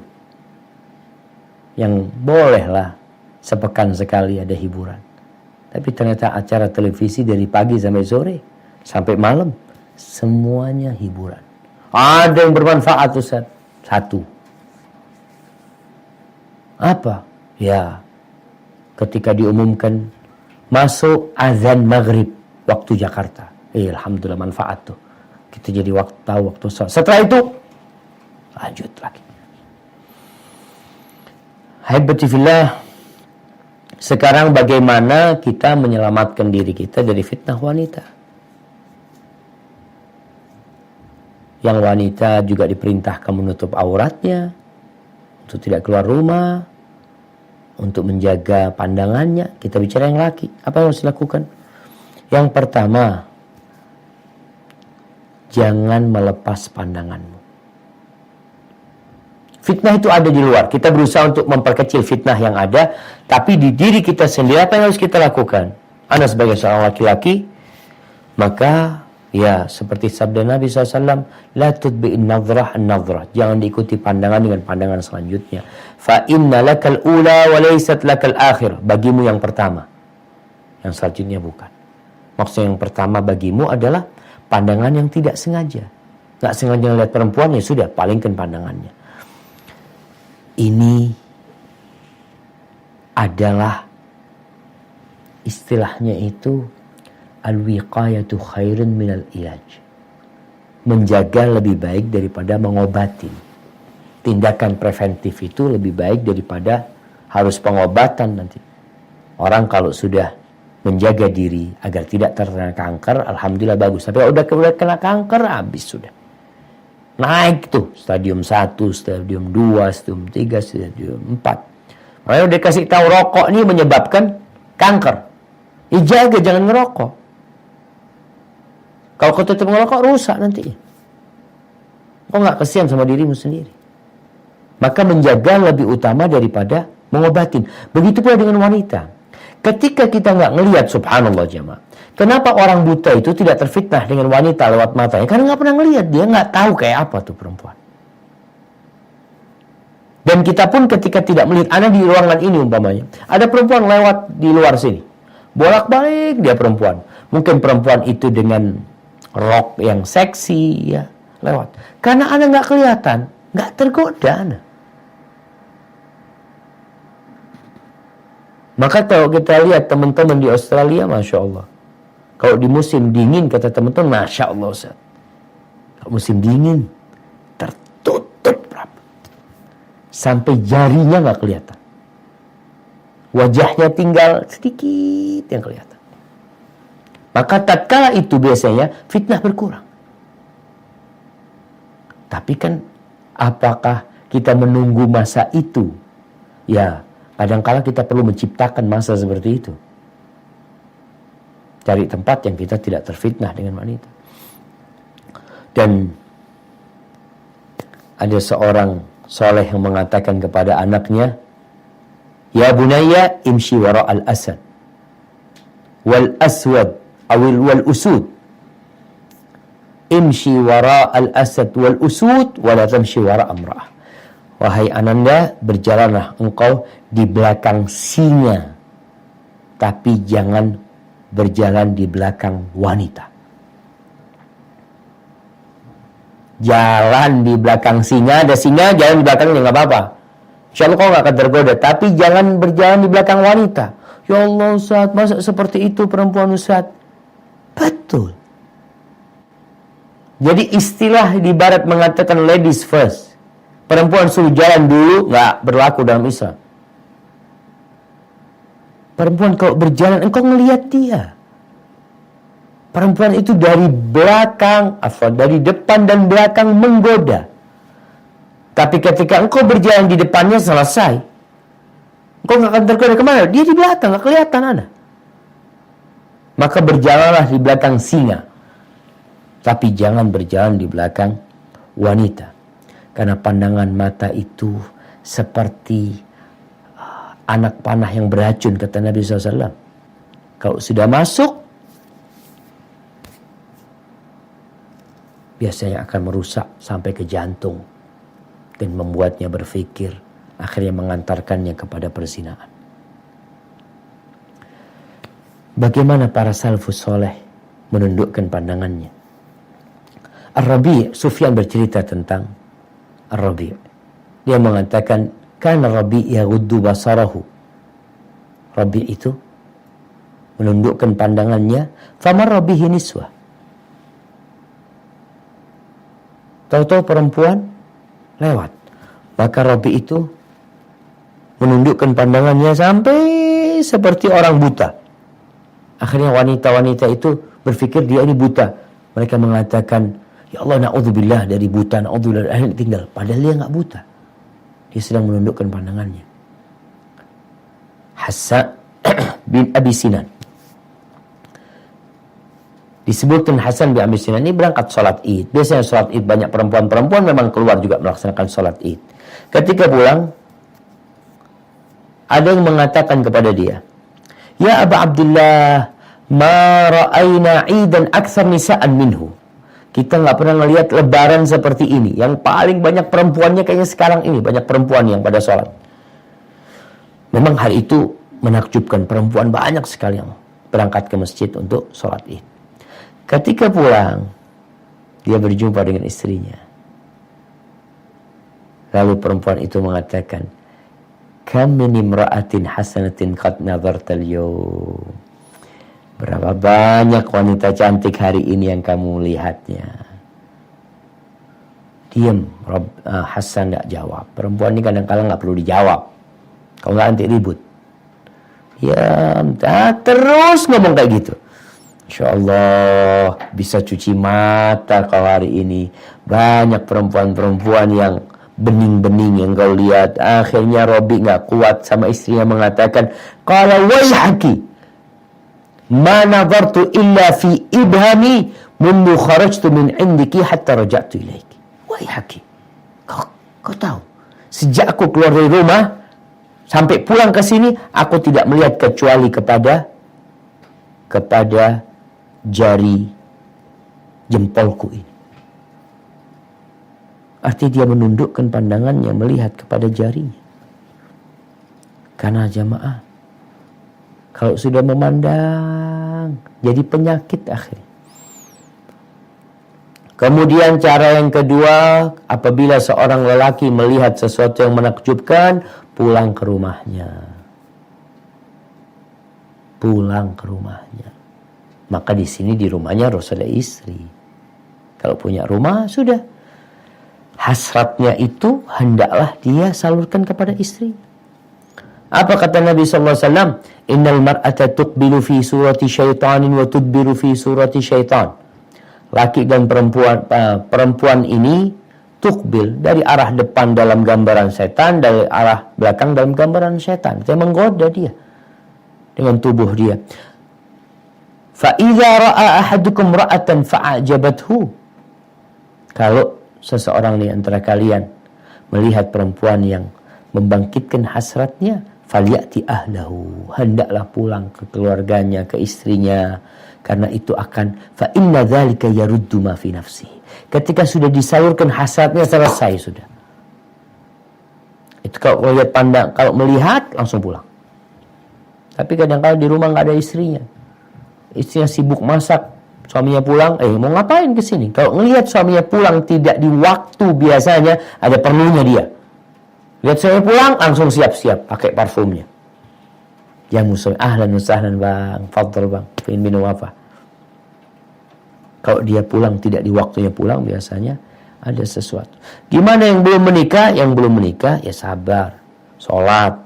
Yang bolehlah sepekan sekali ada hiburan. Tapi ternyata acara televisi dari pagi sampai sore, sampai malam, semuanya hiburan. Ada yang bermanfaat, Ustaz. Satu. Apa? Ya, ketika diumumkan masuk azan maghrib waktu Jakarta. Alhamdulillah manfaat tuh. Kita jadi waktu sholat. Setelah itu, lanjut lagi. Haibati fillah, sekarang bagaimana kita menyelamatkan diri kita dari fitnah wanita? Yang wanita juga diperintahkan menutup auratnya, untuk tidak keluar rumah, untuk menjaga pandangannya. Kita bicara yang laki, apa yang harus dilakukan? Yang pertama, jangan melepas pandanganmu. Fitnah itu ada di luar. Kita berusaha untuk memperkecil fitnah yang ada, tapi di diri kita sendiri apa yang harus kita lakukan? Anda sebagai seorang laki-laki, maka ya seperti sabda Nabi SAW, la tudbi'in nadhrah an-nadhrah. Jangan diikuti pandangan dengan pandangan selanjutnya. Fa inna lakal ula wa laysat lakal akhir. Bagimu yang pertama, yang selanjutnya bukan. Maksud yang pertama bagimu adalah pandangan yang tidak sengaja. Nggak sengaja lihat perempuan, ya sudah, palingkan pandangannya. Ini adalah istilahnya itu al-wiqayatu khairun minal ilaj. Menjaga lebih baik daripada mengobati. Tindakan preventif itu lebih baik daripada harus pengobatan nanti. Orang kalau sudah menjaga diri agar tidak terkena kanker, alhamdulillah bagus. Tapi udah kena kanker, habis sudah. Naik tuh, stadium 1, stadium 2, stadium 3, stadium 4. Makanya udah kasih tahu rokok ini menyebabkan kanker. Jaga, jangan ngerokok. Kalau kau tetap ngerokok, rusak nanti. Kau nggak kasihan sama dirimu sendiri. Maka menjaga lebih utama daripada mengobatin. Begitu pula dengan wanita. Ketika kita nggak ngelihat, subhanallah jemaah, kenapa orang buta itu tidak terfitnah dengan wanita lewat matanya? Karena nggak pernah ngelihat, dia nggak tahu kayak apa tuh perempuan. Dan kita pun ketika tidak melihat, ada di ruangan ini umpamanya, ada perempuan lewat di luar sini, bolak-balik dia perempuan. Mungkin perempuan itu dengan rok yang seksi, ya lewat. Karena Anda nggak kelihatan, nggak tergoda Anda. Maka kalau kita lihat teman-teman di Australia, Masya Allah. Kalau di musim dingin, kata teman-teman, Masya Allah Ustaz. Kalau musim dingin, tertutup rapat. Sampai jarinya nggak kelihatan. Wajahnya tinggal sedikit yang kelihatan. Maka tatkala itu biasanya fitnah berkurang. Tapi kan, apakah kita menunggu masa itu? Ya, kadang-kala kita perlu menciptakan masa seperti itu. Cari tempat yang kita tidak terfitnah dengan wanita. Dan ada seorang soleh yang mengatakan kepada anaknya, Ya bunayya imshi wara al-asad wal aswad awil wal usud. Imshi wara al-asad wal usud wala tamshi wara amra'ah. Wahai ananda, berjalanlah engkau di belakang singa, tapi jangan berjalan di belakang wanita. Jalan di belakang singa, ada singa, jalan di belakangnya nggak apa-apa. Insya Allah kau nggak akan tergoda, tapi jangan berjalan di belakang wanita. Ya Allah Ustaz, masa seperti itu perempuan Ustaz? Betul. Jadi istilah di barat mengatakan ladies first. Perempuan suruh jalan dulu, nggak berlaku dalam Islam. Perempuan kalau berjalan, engkau ngelihat dia. Perempuan itu dari belakang, dari depan dan belakang menggoda. Tapi ketika engkau berjalan di depannya, selesai. Engkau nggak akan tergoda kemana? Dia di belakang, nggak kelihatan ada. Maka berjalanlah di belakang singa. Tapi jangan berjalan di belakang wanita. Karena pandangan mata itu seperti anak panah yang beracun, kata Nabi SAW. Kalau sudah masuk, biasanya akan merusak sampai ke jantung. Dan membuatnya berpikir, akhirnya mengantarkannya kepada perzinahan. Bagaimana para salafus soleh menundukkan pandangannya? Ar-Rabi' Sufyan bercerita tentang Ar-Rabi'. Dia mengatakan, kana Rabi' yaghuddu basarahu. Rabi' itu menundukkan pandangannya, famar bihi niswah. Tahu-tahu perempuan lewat. Maka Rabi' itu menundukkan pandangannya sampai seperti orang buta. Akhirnya wanita-wanita itu berpikir dia ini buta. Mereka mengatakan, Ya Allah, na'udzubillah dari buta, na'udzubillah, akhirnya tinggal. Padahal dia nggak buta. Dia sedang menundukkan pandangannya. Hasan bin Abi Sinan. Disebutkan Hasan bin Abi Sinan ini berangkat sholat id. Biasanya sholat id banyak perempuan-perempuan memang keluar juga melaksanakan sholat id. Ketika pulang, ada yang mengatakan kepada dia, Ya Aba Abdullah, ma ra'ayna idan akthar nisa'an minhu. Kita nggak pernah ngelihat lebaran seperti ini. Yang paling banyak perempuannya kayaknya sekarang ini. Banyak perempuan yang pada sholat. Memang hari itu menakjubkan. Perempuan banyak sekali yang berangkat ke masjid untuk sholat id. Ketika pulang, dia berjumpa dengan istrinya. Lalu perempuan itu mengatakan, kam min imra'atin hasanatin qad nadharta al-yawm. Berapa banyak wanita cantik hari ini yang kamu lihatnya. Diam, Hasan tidak jawab. Perempuan ini kadang-kadang nggak perlu dijawab. Kalau nggak nanti ribut. Ya, terus ngomong kayak gitu. Insya Allah bisa cuci mata kau hari ini. Banyak perempuan-perempuan yang bening-bening yang kau lihat. Akhirnya Robi nggak kuat sama istrinya mengatakan, qala waihaki ma nadartu illa fi ibhami mundu kharajtu min indiki hatta raja'tu ilaiki. Waihaki, kau tahu, sejak aku keluar dari rumah sampai pulang ke sini, aku tidak melihat kecuali kepada jari jempolku ini. Artinya dia menundukkan pandangannya melihat kepada jarinya. Karena jamaah, kalau sudah memandang jadi penyakit akhirnya. Kemudian cara yang kedua, apabila seorang lelaki melihat sesuatu yang menakjubkan, pulang ke rumahnya. Pulang ke rumahnya. Maka di sini di rumahnya harus ada istri. Kalau punya rumah, sudah. Hasratnya itu hendaklah dia salurkan kepada istri. Apa kata Nabi SAW? Innal mar'ata tuqbilu fi surati syaitanin wa tudbiru fi surati syaitan. Laki dan perempuan ini tukbil dari arah depan dalam gambaran setan, dari arah belakang dalam gambaran setan. Dia menggoda dia dengan tubuh dia. Fa idza ra'a ahadukum ra'atan fa'ajabathu. Kalau seseorang di antara kalian melihat perempuan yang membangkitkan hasratnya, falyati ahlahu, hendaklah pulang ke keluarganya, ke istrinya. Karena itu akan fa inna dzalika yaruddu ma fi nafsi. Ketika sudah disalurkan hasratnya, selesai sudah. Itu kalau lihat pandang, kalau melihat langsung pulang. Tapi kadang-kadang di rumah nggak ada istrinya. Istrinya sibuk masak, suaminya pulang, mau ngapain ke sini? Kalau ngelihat suaminya pulang tidak di waktu biasanya, ada perlunya dia. Lihat suaminya pulang, langsung siap-siap pakai parfumnya. Yang musuh, ahlan wasahlan bang, fadl bang, pengen minum apa? Kalau dia pulang tidak di waktunya pulang, biasanya ada sesuatu. Gimana yang belum menikah? Yang belum menikah ya sabar, sholat,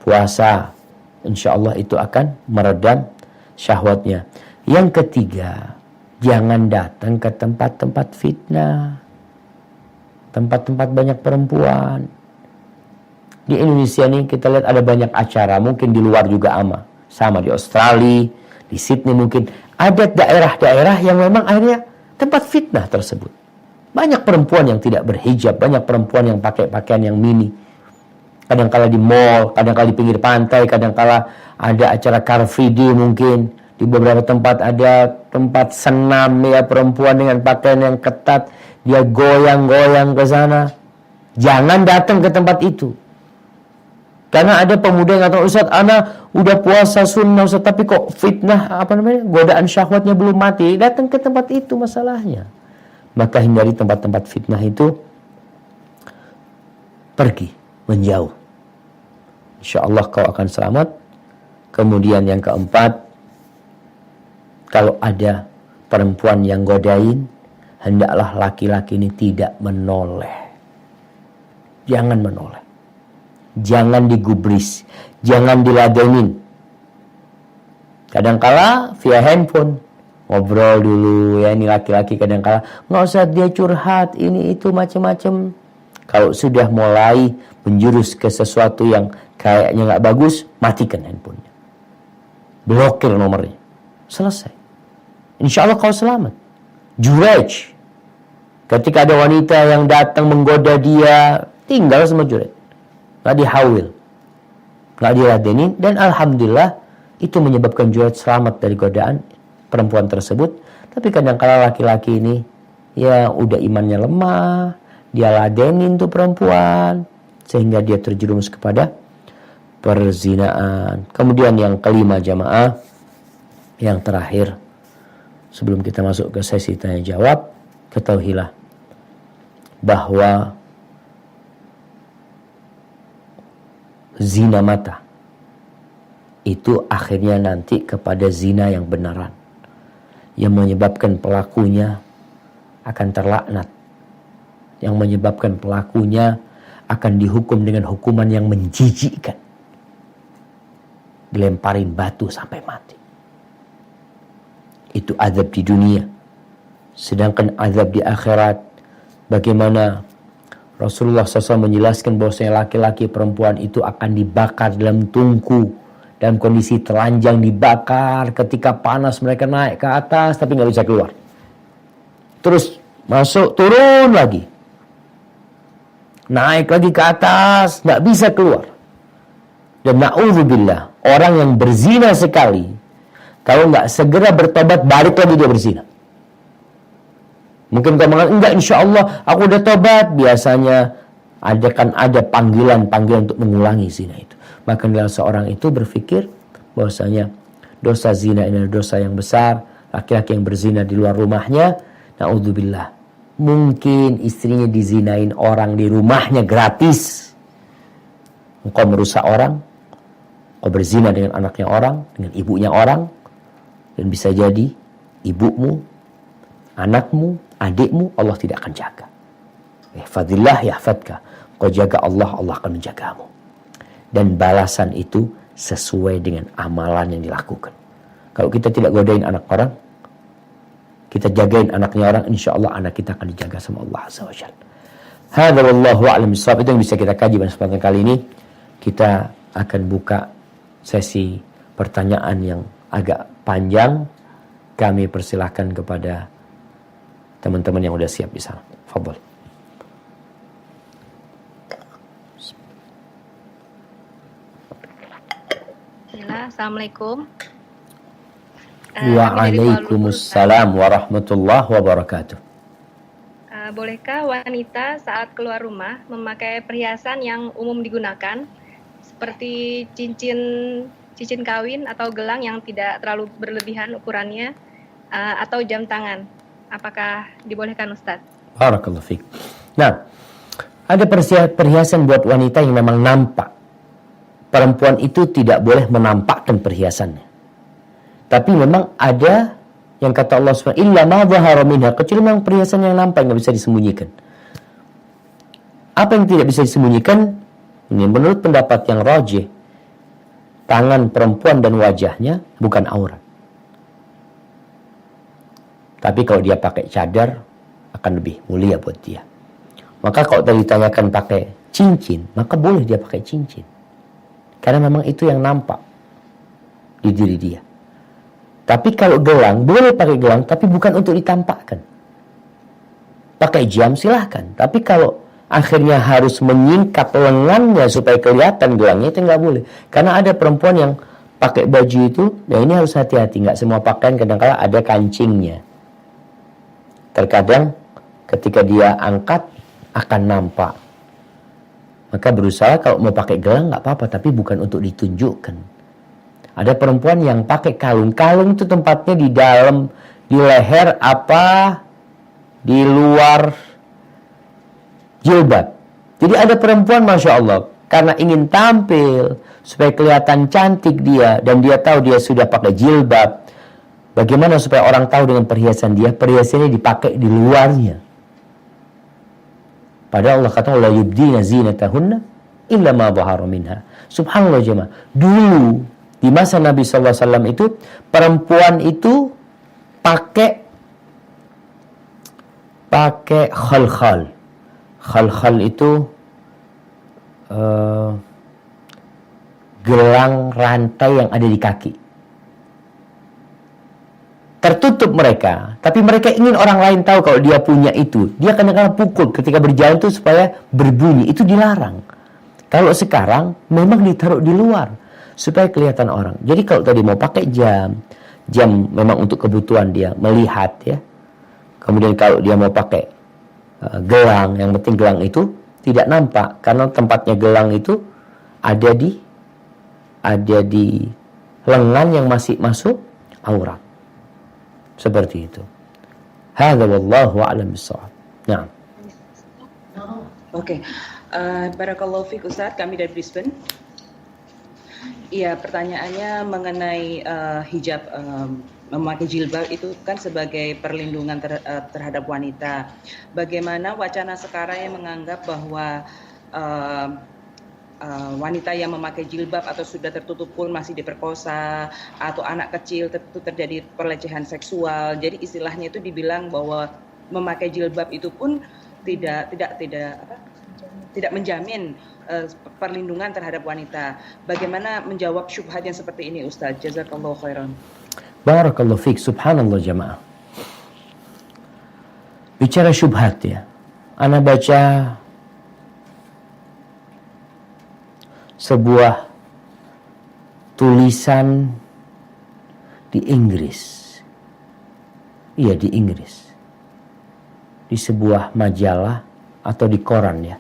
puasa, insya Allah itu akan meredam syahwatnya. Yang ketiga, jangan datang ke tempat-tempat fitnah, tempat-tempat banyak perempuan. Di Indonesia nih kita lihat ada banyak acara, mungkin di luar juga sama di Australia, di Sydney mungkin ada daerah-daerah yang memang akhirnya tempat fitnah tersebut. Banyak perempuan yang tidak berhijab, banyak perempuan yang pakai pakaian yang mini. Kadang-kala di mall, kadang-kala di pinggir pantai, kadang-kala ada acara car free day mungkin. Di beberapa tempat ada tempat senam ya, perempuan dengan pakaian yang ketat, dia goyang-goyang ke sana. Jangan datang ke tempat itu. Karena ada pemuda yang kata, Ustaz, ana udah puasa sunnah Ustaz, tapi kok fitnah, godaan syahwatnya belum mati. Datang ke tempat itu masalahnya. Maka hindari tempat-tempat fitnah itu. Pergi, menjauh. Insya Allah kau akan selamat. Kemudian yang keempat, kalau ada perempuan yang godain, hendaklah laki-laki ini tidak menoleh. Jangan menoleh. Jangan digubris, jangan diladenin. Kadangkala via handphone ngobrol dulu ya, ini laki-laki kadangkala nggak usah dia curhat ini itu macam-macam. Kalau sudah mulai menjurus ke sesuatu yang kayaknya nggak bagus, matikan handphonenya, blokir nomornya, selesai. Insya Allah kau selamat. Jurej, ketika ada wanita yang datang menggoda dia, tinggal sama jurej. Nggak dihawil, nggak diladenin, dan alhamdulillah itu menyebabkan Juret selamat dari godaan perempuan tersebut. Tapi kadang-kala laki-laki ini ya udah imannya lemah, dia ladenin tuh perempuan sehingga dia terjerumus kepada perzinaan. Kemudian yang kelima jamaah, Yang terakhir, sebelum kita masuk ke sesi tanya jawab, ketahuilah bahwa zina mata itu akhirnya nanti kepada zina yang benaran, yang menyebabkan pelakunya akan terlaknat, yang menyebabkan pelakunya akan dihukum dengan hukuman yang menjijikkan, dilemparin batu sampai mati. Itu azab di dunia. Sedangkan azab di akhirat, bagaimana Rasulullah SAW menjelaskan bahwasanya laki-laki perempuan itu akan dibakar dalam tungku, dalam kondisi telanjang dibakar, ketika panas mereka naik ke atas tapi nggak bisa keluar. Terus masuk, turun lagi, naik lagi ke atas, nggak bisa keluar. Dan na'udzubillah, orang yang berzina sekali, kalau nggak segera bertobat, balik lagi dia berzina. Mungkin kau mengatakan, enggak, insya Allah aku udah tobat. Biasanya ada panggilan-panggilan untuk mengulangi zina itu. Maka seorang itu berpikir bahwasanya dosa zina ini adalah dosa yang besar. Laki-laki yang berzina di luar rumahnya, na'udzubillah, mungkin istrinya dizinain orang di rumahnya gratis. Engkau merusak orang, kau berzina dengan anaknya orang, dengan ibunya orang, dan bisa jadi ibumu, anakmu, adikmu Allah tidak akan jaga. Ihfadillah yahfadka. Kau jaga Allah, Allah akan menjagamu. Dan balasan itu sesuai dengan amalan yang dilakukan. Kalau kita tidak godain anak orang, kita jagain anaknya orang, insya Allah anak kita akan dijaga sama Allah Azza wa Jalla. Hadza wallahu a'lam bishawab. Itu yang bisa kita kaji pada kesempatan kali ini. Kita akan buka sesi pertanyaan yang agak panjang. Kami persilahkan kepada teman-teman yang sudah siap di sana. Fadhal. Assalamualaikum. Waalaikumsalam warahmatullahi wabarakatuh. Bolehkah wanita saat keluar rumah memakai perhiasan yang umum digunakan seperti cincin kawin atau gelang yang tidak terlalu berlebihan ukurannya, atau jam tangan? Apakah dibolehkan, Ustadz? Barakallahu fiik. Nah, ada perhiasan buat wanita yang memang nampak. Perempuan itu tidak boleh menampakkan perhiasannya. Tapi memang ada yang kata Allah SWT, illa ma dhahara minha, kecuali memang perhiasan yang nampak, nggak bisa disembunyikan. Apa yang tidak bisa disembunyikan? Ini menurut pendapat yang rajih, tangan perempuan dan wajahnya bukan aurat. Tapi kalau dia pakai cadar, akan lebih mulia buat dia. Maka kalau tadi ditanyakan pakai cincin, maka boleh dia pakai cincin. Karena memang itu yang nampak di diri dia. Tapi kalau gelang, boleh pakai gelang, tapi bukan untuk ditampakkan. Pakai jam silahkan. Tapi kalau akhirnya harus menyingkat lengannya supaya kelihatan gelangnya, itu nggak boleh. Karena ada perempuan yang pakai baju itu, ya ini harus hati-hati. Nggak semua pakaian kadang-kala ada kancingnya. Terkadang ketika dia angkat akan nampak. Maka berusaha kalau mau pakai gelang nggak apa-apa, tapi bukan untuk ditunjukkan. Ada perempuan yang pakai kalung. Kalung itu tempatnya di dalam, di leher apa, di luar jilbab. Jadi ada perempuan Masya Allah, karena ingin tampil supaya kelihatan cantik dia, dan dia tahu dia sudah pakai jilbab, bagaimana supaya orang tahu dengan perhiasan dia, perhiasannya dipakai di luarnya. Padahal Allah kata, la yubdina zinatahunna illa ma dhahara minha. Subhanallah jemaah. Dulu di masa Nabi SAW itu, perempuan itu pakai khal-khal. Khal-khal itu gelang rantai yang ada di kaki. Tertutup mereka, tapi mereka ingin orang lain tahu kalau dia punya itu. Dia kadang-kadang pukul ketika berjalan itu supaya berbunyi. Itu dilarang. Kalau sekarang memang ditaruh di luar supaya kelihatan orang. Jadi kalau tadi mau pakai jam memang untuk kebutuhan dia melihat ya. Kemudian kalau dia mau pakai gelang, yang penting gelang itu tidak nampak karena tempatnya gelang itu ada di lengan yang masih masuk aurat. Seperti itu. Hadza wallahu a'lam bissawab. Nah. Oke. Barakallahu fiik Ustaz, kami dari Brisbane. Iya, pertanyaannya mengenai hijab, memakai jilbab itu kan sebagai perlindungan terhadap wanita. Bagaimana wacana sekarang yang menganggap bahwa wanita yang memakai jilbab atau sudah tertutup pun masih diperkosa, atau anak kecil itu terjadi pelecehan seksual. Jadi istilahnya itu dibilang bahwa memakai jilbab itu pun tidak menjamin perlindungan terhadap wanita. Bagaimana menjawab syubhat yang seperti ini, Ustaz? Jazakallahu khairan. Barakallahu fiik. Subhanallah jamaah. Bicara syubhat ya. Ana baca sebuah tulisan di Inggris. Iya, di Inggris. Di sebuah majalah atau di koran ya.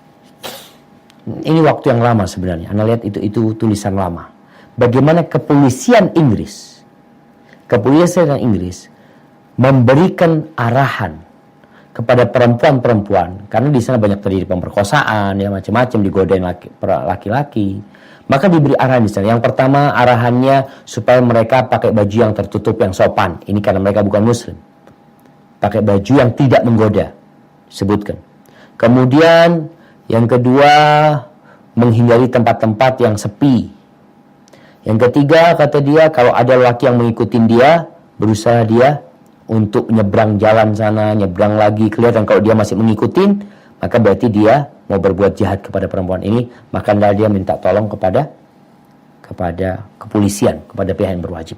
Ini waktu yang lama sebenarnya. Anda lihat itu tulisan lama. Bagaimana kepolisian Inggris memberikan arahan kepada perempuan-perempuan, karena di sana banyak terjadi pemerkosaan ya, macam-macam, digodain laki-laki. Maka diberi arahan di sana. Yang pertama, arahannya supaya mereka pakai baju yang tertutup, yang sopan. Ini karena mereka bukan muslim. Pakai baju yang tidak menggoda, sebutkan. Kemudian yang kedua, menghindari tempat-tempat yang sepi. Yang ketiga, kata dia, kalau ada laki yang mengikuti dia, berusaha dia untuk nyebrang jalan sana, nyebrang lagi. Kelihatan kalau dia masih mengikuti, maka berarti dia mau berbuat jahat kepada perempuan ini. Maka dia minta tolong kepada kepolisian, kepada pihak yang berwajib.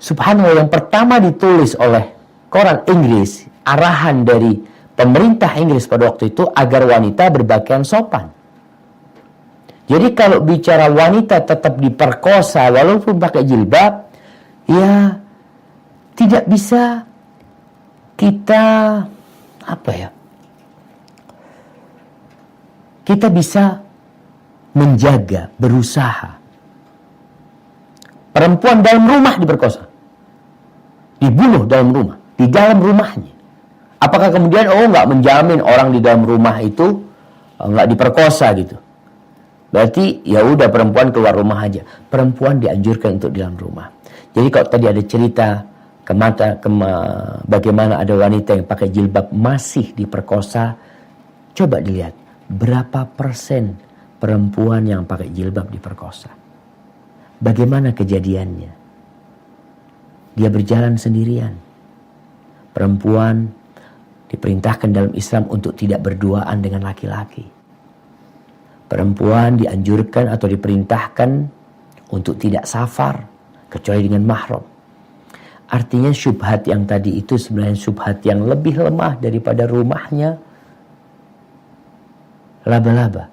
Subhanallah, yang pertama ditulis oleh koran Inggris, arahan dari pemerintah Inggris pada waktu itu agar wanita berpakaian sopan. Jadi kalau bicara wanita tetap diperkosa walaupun pakai jilbab, ya tidak bisa kita kita bisa menjaga, berusaha. Perempuan dalam rumah diperkosa, dibunuh dalam rumah, di dalam rumahnya. Apakah kemudian nggak menjamin orang di dalam rumah itu nggak diperkosa gitu? Berarti ya udah perempuan keluar rumah aja. Perempuan dianjurkan untuk di dalam rumah. Jadi kalau tadi ada cerita bagaimana ada wanita yang pakai jilbab masih diperkosa, coba dilihat berapa persen perempuan yang pakai jilbab diperkosa. Bagaimana kejadiannya? Dia berjalan sendirian. Perempuan diperintahkan dalam Islam untuk tidak berduaan dengan laki-laki. Perempuan dianjurkan atau diperintahkan untuk tidak safar kecuali dengan mahram. Artinya syubhat yang tadi itu sebenarnya syubhat yang lebih lemah daripada rumahnya laba-laba.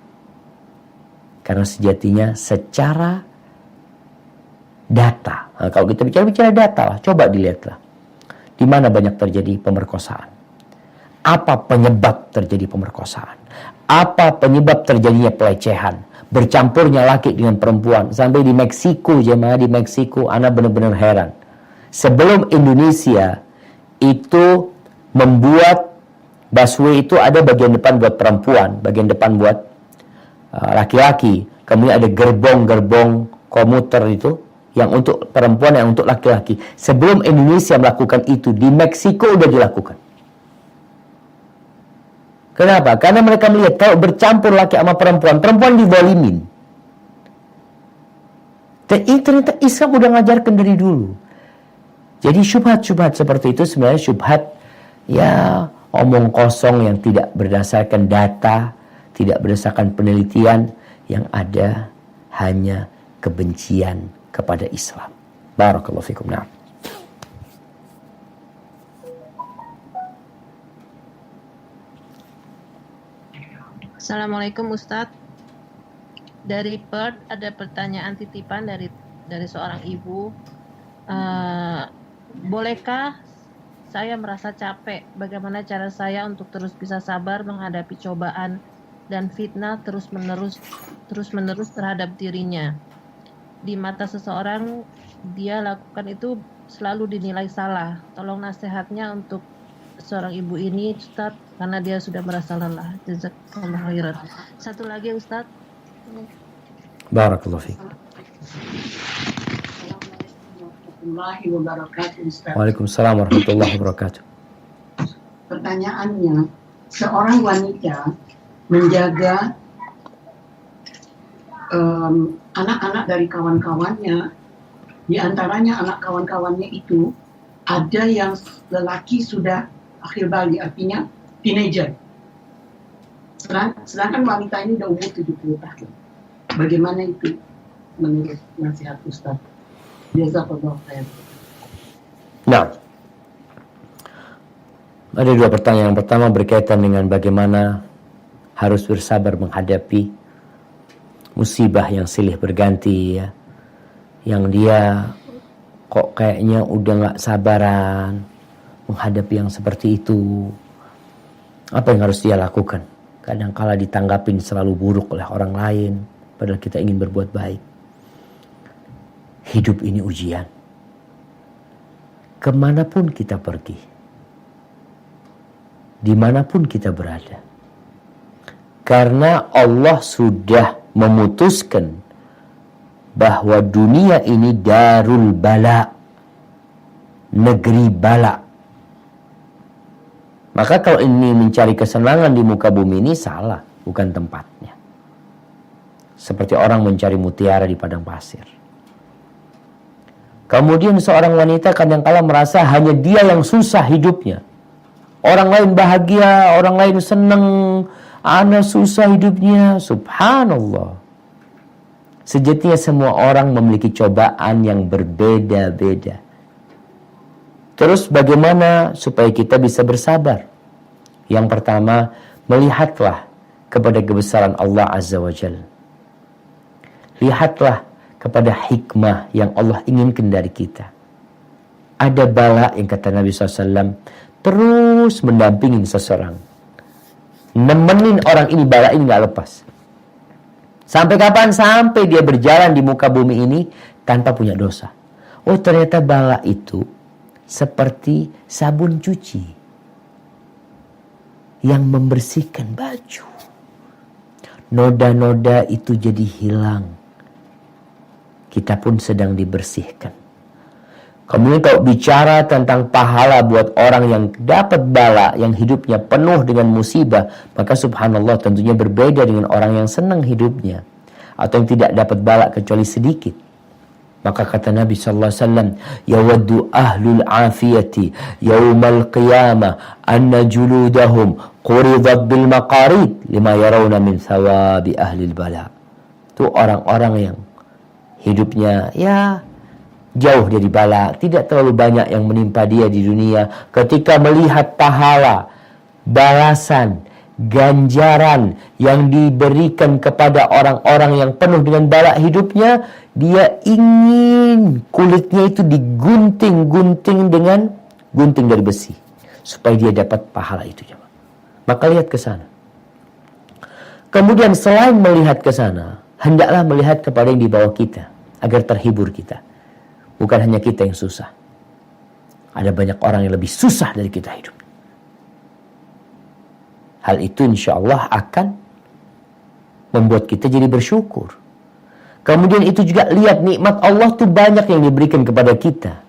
Karena sejatinya secara data, kalau kita bicara data lah, coba dilihatlah di mana banyak terjadi pemerkosaan. Apa penyebab terjadi pemerkosaan? Apa penyebab terjadinya pelecehan? Bercampurnya laki dengan perempuan. Sampai di Meksiko, jemaah di Meksiko, Ana benar-benar heran. Sebelum Indonesia itu membuat busway itu ada bagian depan buat perempuan, bagian depan buat laki-laki. Kemudian ada gerbong-gerbong komuter itu yang untuk perempuan, yang untuk laki-laki. Sebelum Indonesia melakukan itu, di Meksiko udah dilakukan. Kenapa? Karena mereka melihat kalau bercampur laki sama perempuan, perempuan dizalimin. Dan ini ternyata Islam udah ngajarkan dari dulu. Jadi syubhat-syubhat seperti itu sebenarnya syubhat ya omong kosong yang tidak berdasarkan data, tidak berdasarkan penelitian, yang ada hanya kebencian kepada Islam. Barakallahu fikum. Nah. Assalamualaikum Ustadz. Dari Perth ada pertanyaan titipan dari seorang ibu. Bolehkah saya merasa capek? Bagaimana cara saya untuk terus bisa sabar menghadapi cobaan dan fitnah terus menerus terhadap dirinya? Di mata seseorang dia lakukan itu selalu dinilai salah. Tolong nasihatnya untuk seorang ibu ini, Ustaz, karena dia sudah merasa lelah. Jazakallah khairan. Satu lagi, Ustaz. Barakallahu fiik. Warahmatullahi wabarakatuh, Ustaz. Waalaikumsalam warahmatullahi wabarakatuh. Pertanyaannya, seorang wanita menjaga anak-anak dari kawan-kawannya, di antaranya anak kawan-kawannya itu ada yang lelaki sudah akhir balik, artinya teenager. Sedangkan wanita ini udah umur 70 tahun. Bagaimana itu menurut nasihat Ustaz? Jazakallah khair. Nah, ada dua pertanyaan. Yang pertama berkaitan dengan bagaimana harus bersabar menghadapi musibah yang silih berganti, ya. Yang dia kok kayaknya udah gak sabaran menghadapi yang seperti itu. Apa yang harus dia lakukan? Kadangkala ditanggapin selalu buruk oleh orang lain, padahal kita ingin berbuat baik. Hidup ini ujian. Kemanapun kita pergi, dimanapun kita berada, karena Allah sudah memutuskan bahwa dunia ini darul bala, negeri bala. Maka kalau ini mencari kesenangan di muka bumi ini salah, bukan tempatnya. Seperti orang mencari mutiara di padang pasir. Kemudian seorang wanita kadang-kala merasa hanya dia yang susah hidupnya. Orang lain bahagia, orang lain senang, ana susah hidupnya. Subhanallah. Sejatinya semua orang memiliki cobaan yang berbeda-beda. Terus bagaimana supaya kita bisa bersabar? Yang pertama, melihatlah kepada kebesaran Allah Azza wa Jalla. Lihatlah kepada hikmah yang Allah inginkan dari kita. Ada bala yang kata Nabi SAW terus mendampingin seseorang. Nemenin orang ini, bala ini gak lepas. Sampai kapan? Sampai dia berjalan di muka bumi ini tanpa punya dosa. Oh, ternyata bala itu seperti sabun cuci yang membersihkan baju. Noda-noda itu jadi hilang. Kita pun sedang dibersihkan. Kemudian kalau bicara tentang pahala buat orang yang dapat bala, yang hidupnya penuh dengan musibah, maka subhanallah tentunya berbeda dengan orang yang senang hidupnya atau yang tidak dapat bala kecuali sedikit. Maka kata Nabi sallallahu alaihi wasallam, yawaddu ahlul afiyati yaumal qiyamah anna juludahum quridat bil maqarid lima yarawna min thawabi ahlil bala. Itu orang-orang yang hidupnya ya jauh dari bala, tidak terlalu banyak yang menimpa dia di dunia. Ketika melihat pahala, balasan, ganjaran yang diberikan kepada orang-orang yang penuh dengan bala hidupnya, dia ingin kulitnya itu digunting-gunting dengan gunting dari besi supaya dia dapat pahala itu. Maka lihat ke sana. Kemudian selain melihat ke sana, hendaklah melihat kepada yang di bawah kita agar terhibur kita. Bukan hanya kita yang susah. Ada banyak orang yang lebih susah dari kita hidup. Hal itu insya Allah akan membuat kita jadi bersyukur. Kemudian itu juga lihat nikmat Allah tuh banyak yang diberikan kepada kita.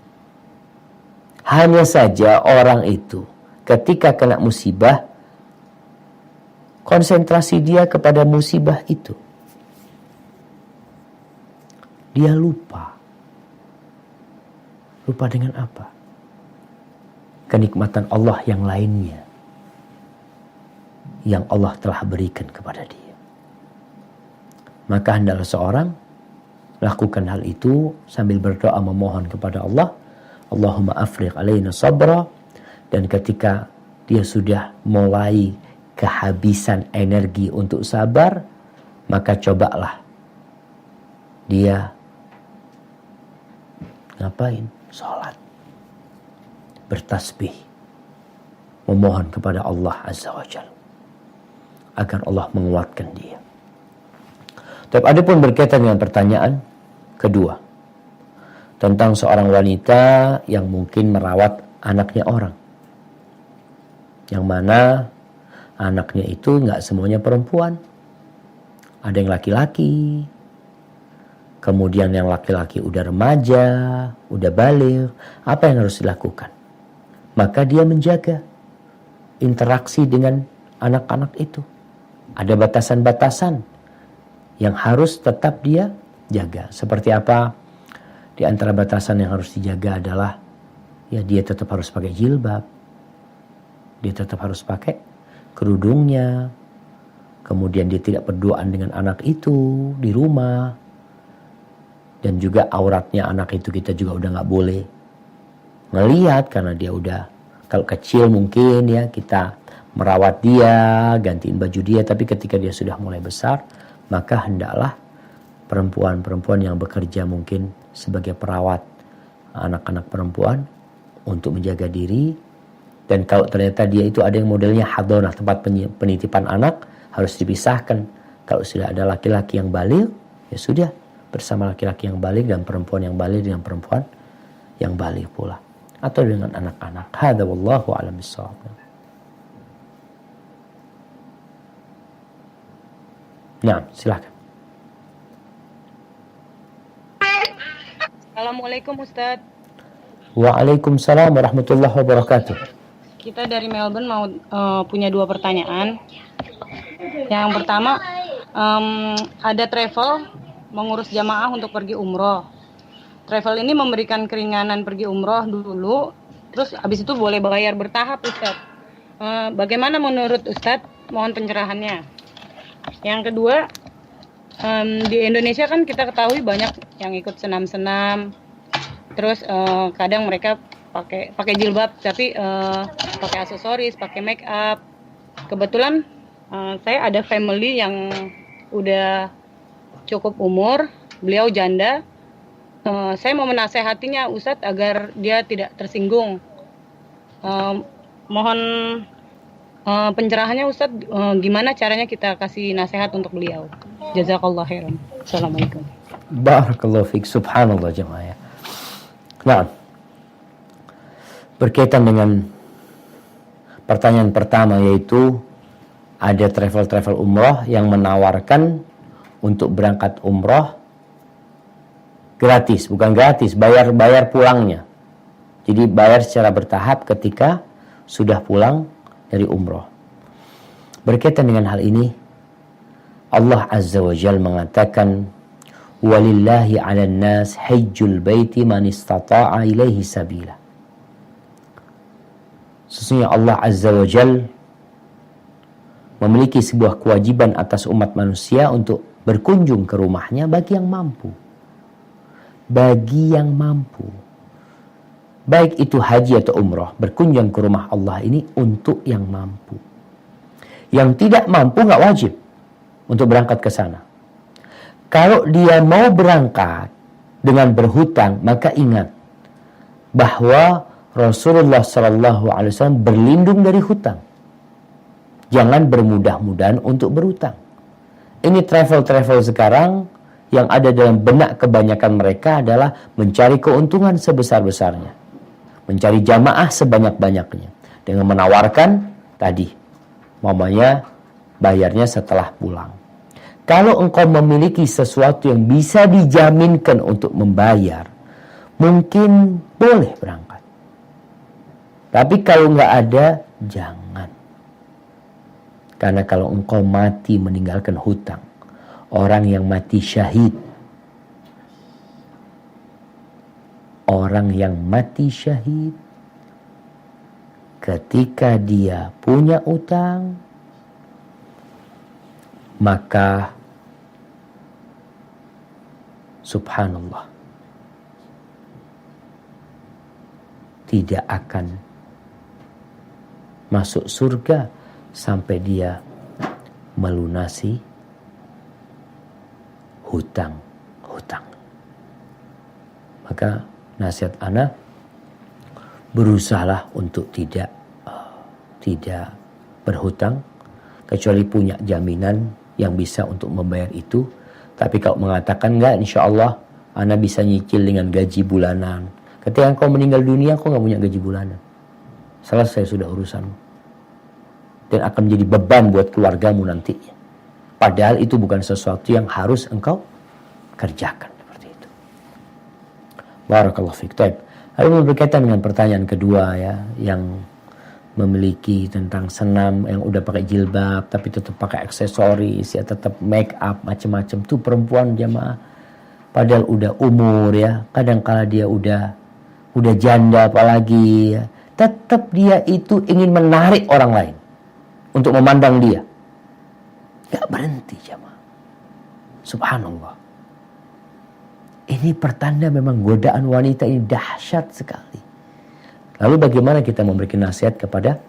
Hanya saja orang itu ketika kena musibah, konsentrasi dia kepada musibah itu. Dia lupa. Lupa dengan apa? Kenikmatan Allah yang lainnya yang Allah telah berikan kepada dia. Maka hendaklah seorang lakukan hal itu sambil berdoa memohon kepada Allah, Allahumma afriq alaina sabra. Dan ketika dia sudah mulai kehabisan energi untuk sabar, maka cobalah dia ngapain? Salat, bertasbih, memohon kepada Allah Azza wa Jalla agar Allah menguatkan dia. Tapi ada pun berkaitan dengan pertanyaan kedua, tentang seorang wanita yang mungkin merawat anaknya orang, yang mana anaknya itu nggak semuanya perempuan, ada yang laki-laki, kemudian yang laki-laki udah remaja, udah baligh. Apa yang harus dilakukan? Maka dia menjaga interaksi dengan anak-anak itu. Ada batasan-batasan yang harus tetap dia jaga. Seperti apa? Di antara batasan yang harus dijaga adalah ya dia tetap harus pakai jilbab. Dia tetap harus pakai kerudungnya. Kemudian dia tidak berduaan dengan anak itu di rumah. Dan juga auratnya anak itu kita juga udah nggak boleh ngelihat, karena dia udah, kalau kecil mungkin ya kita merawat dia, gantiin baju dia. Tapi ketika dia sudah mulai besar, maka hendaklah perempuan-perempuan yang bekerja mungkin sebagai perawat anak-anak perempuan untuk menjaga diri. Dan kalau ternyata dia itu ada yang modelnya hadonah, tempat penitipan anak, harus dipisahkan. Kalau sudah ada laki-laki yang baligh, ya sudah bersama laki-laki yang baligh, dan perempuan yang baligh dengan perempuan yang baligh pula, atau dengan anak-anak. Hadza wallahu a'lam bissawab. Nah, silakan. Assalamualaikum Ustadz. Waalaikumsalam warahmatullahi wabarakatuh. Kita dari Melbourne mau punya 2 pertanyaan. Yang pertama, ada travel mengurus jamaah untuk pergi umroh. Travel ini memberikan keringanan pergi umroh dulu, terus habis itu boleh bayar bertahap, Ustadz. Bagaimana menurut Ustadz? Mohon pencerahannya. Yang kedua, di Indonesia kan kita ketahui banyak yang ikut senam-senam, terus kadang mereka pakai jilbab, tapi pakai aksesoris, pakai make up. Kebetulan saya ada family yang udah cukup umur, beliau janda. Saya mau menasehatinya Ustadz agar dia tidak tersinggung. Mohon pencerahannya Ustadz, gimana caranya kita kasih nasihat untuk beliau. Jazakallah khairan. Assalamualaikum. Barakallahu fiik. Subhanallah jemaah. Nah, berkaitan dengan pertanyaan pertama, yaitu ada travel umroh yang menawarkan untuk berangkat umroh gratis, bukan gratis, bayar pulangnya. Jadi bayar secara bertahap ketika sudah pulang dari umroh. Berkaitan dengan hal ini, Allah Azza wa Jalla mengatakan, walillahi 'alan nas hajjul baiti man istata'a ilaihi sabila. Sesungguhnya Allah Azza wa Jalla memiliki sebuah kewajiban atas umat manusia untuk berkunjung ke rumahnya bagi yang mampu. Bagi yang mampu. Baik itu haji atau umroh, berkunjung ke rumah Allah ini untuk yang mampu. Yang tidak mampu nggak wajib untuk berangkat ke sana. Kalau dia mau berangkat dengan berhutang, maka ingat bahwa Rasulullah SAW berlindung dari hutang. Jangan bermudah-mudahan untuk berhutang. Ini travel sekarang yang ada dalam benak kebanyakan mereka adalah mencari keuntungan sebesar-besarnya, mencari jamaah sebanyak-banyaknya dengan menawarkan tadi, mamanya bayarnya setelah pulang. Kalau engkau memiliki sesuatu yang bisa dijaminkan untuk membayar, mungkin boleh berangkat. Tapi kalau nggak ada, jangan. Karena kalau engkau mati meninggalkan hutang, orang yang mati syahid, orang yang mati syahid, ketika dia punya utang, maka subhanallah, tidak akan masuk surga sampai dia melunasi hutang. Maka nasihat ana, berusahalah untuk tidak berhutang, kecuali punya jaminan yang bisa untuk membayar itu. Tapi kalau mengatakan enggak, insya Allah Ana bisa nyicil dengan gaji bulanan. Ketika engkau meninggal dunia, engkau nggak punya gaji bulanan. Selesai sudah urusanmu. Dan akan menjadi beban buat keluargamu nantinya. Padahal itu bukan sesuatu yang harus engkau kerjakan. Seperti itu. Barakallahu fiik. Lalu berkaitan dengan pertanyaan kedua ya, yang memiliki tentang senam yang udah pakai jilbab tapi tetap pakai aksesoris ya, tetap make up macam-macam, tuh perempuan jamaah padahal udah umur ya, kadang kala dia udah janda apalagi ya, tetap dia itu ingin menarik orang lain untuk memandang dia, gak berhenti jamaah. Subhanallah, ini pertanda memang godaan wanita ini dahsyat sekali. Lalu bagaimana kita memberikan nasihat kepada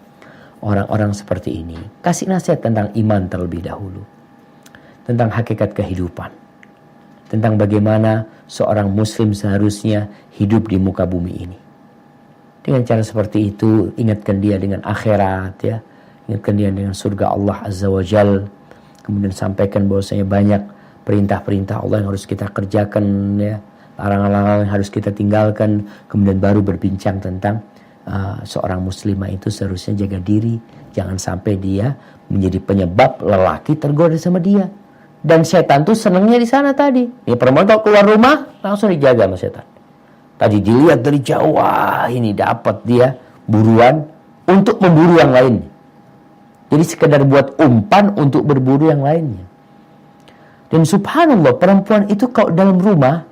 orang-orang seperti ini? Kasih nasihat tentang iman terlebih dahulu. Tentang hakikat kehidupan. Tentang bagaimana seorang muslim seharusnya hidup di muka bumi ini. Dengan cara seperti itu, ingatkan dia dengan akhirat ya. Ingatkan dia dengan surga Allah Azza wa Jal. Kemudian sampaikan bahwasanya banyak perintah-perintah Allah yang harus kita kerjakan ya. Larangan-larangan yang harus kita tinggalkan. Kemudian baru berbincang tentang seorang muslimah itu seharusnya jaga diri, jangan sampai dia menjadi penyebab lelaki tergoda sama dia. Dan setan tuh senangnya di sana tadi. Ini perempuan kalau keluar rumah langsung dijaga sama setan. Tadi dilihat dari jauh, wah ini dapat dia buruan untuk memburu yang lainnya. Jadi sekedar buat umpan untuk berburu yang lainnya. Dan subhanallah, perempuan itu kalau dalam rumah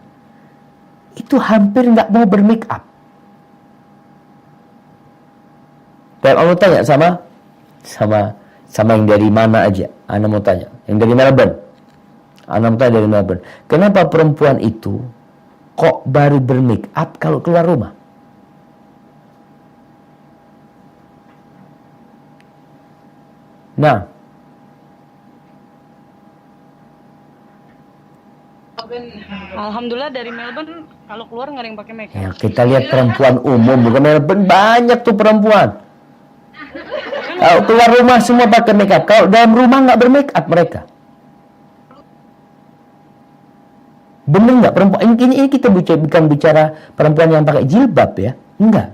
itu hampir nggak mau bermake up. Dan Allah tanya sama yang dari mana aja. Ana mau tanya, yang dari Melbourne. Ana mau tanya dari Melbourne. Kenapa perempuan itu kok baru bermake up kalau keluar rumah? Nah, Alhamdulillah dari Melbourne kalau keluar nggak ada yang pakai make up. ya kita lihat perempuan umum, bukan Melbourne, banyak tuh perempuan. Kalau keluar rumah semua pakai make up. Kalau dalam rumah nggak bermake up mereka. Bener nggak perempuan? Ini kita bukan bicara perempuan yang pakai jilbab ya, enggak.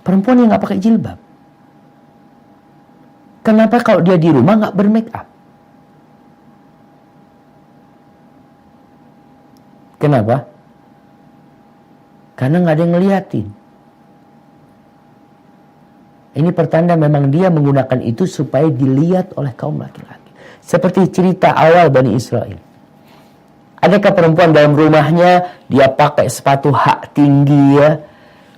Perempuan yang nggak pakai jilbab. Kenapa kalau dia di rumah nggak bermake up? Kenapa? Karena nggak ada yang ngeliatin. Ini pertanda memang dia menggunakan itu supaya dilihat oleh kaum laki-laki. Seperti cerita awal Bani Israel. Adakah perempuan dalam rumahnya dia pakai sepatu hak tinggi ya,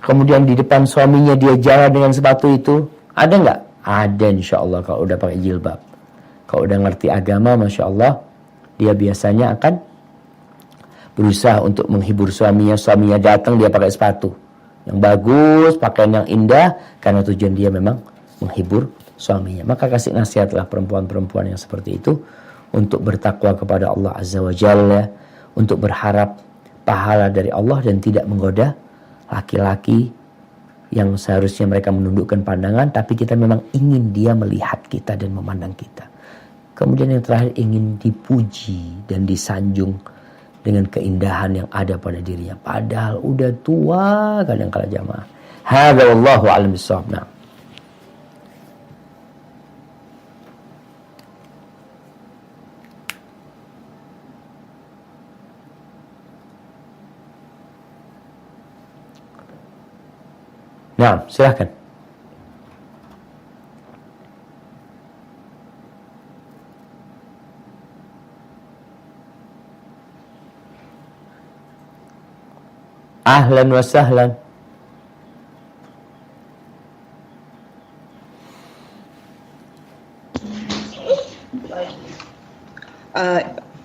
kemudian di depan suaminya dia jalan dengan sepatu itu? Ada nggak? Ada insya Allah kalau udah pakai jilbab. Kalau udah ngerti agama, masya Allah, dia biasanya akan berusaha untuk menghibur suaminya. Suaminya datang dia pakai sepatu yang bagus, pakaian yang indah, karena tujuan dia memang menghibur suaminya. Maka kasih nasihatlah perempuan-perempuan yang seperti itu untuk bertakwa kepada Allah Azza wa Jalla, untuk berharap pahala dari Allah dan tidak menggoda laki-laki yang seharusnya mereka menundukkan pandangan, tapi kita memang ingin dia melihat kita dan memandang kita. Kemudian yang terakhir, ingin dipuji dan disanjung dengan keindahan yang ada pada dirinya. Padahal udah tua kadang-kala jamaah. Hadza wallahu a'lam bissawab. Nah, silahkan. Ahlan wa sahlan.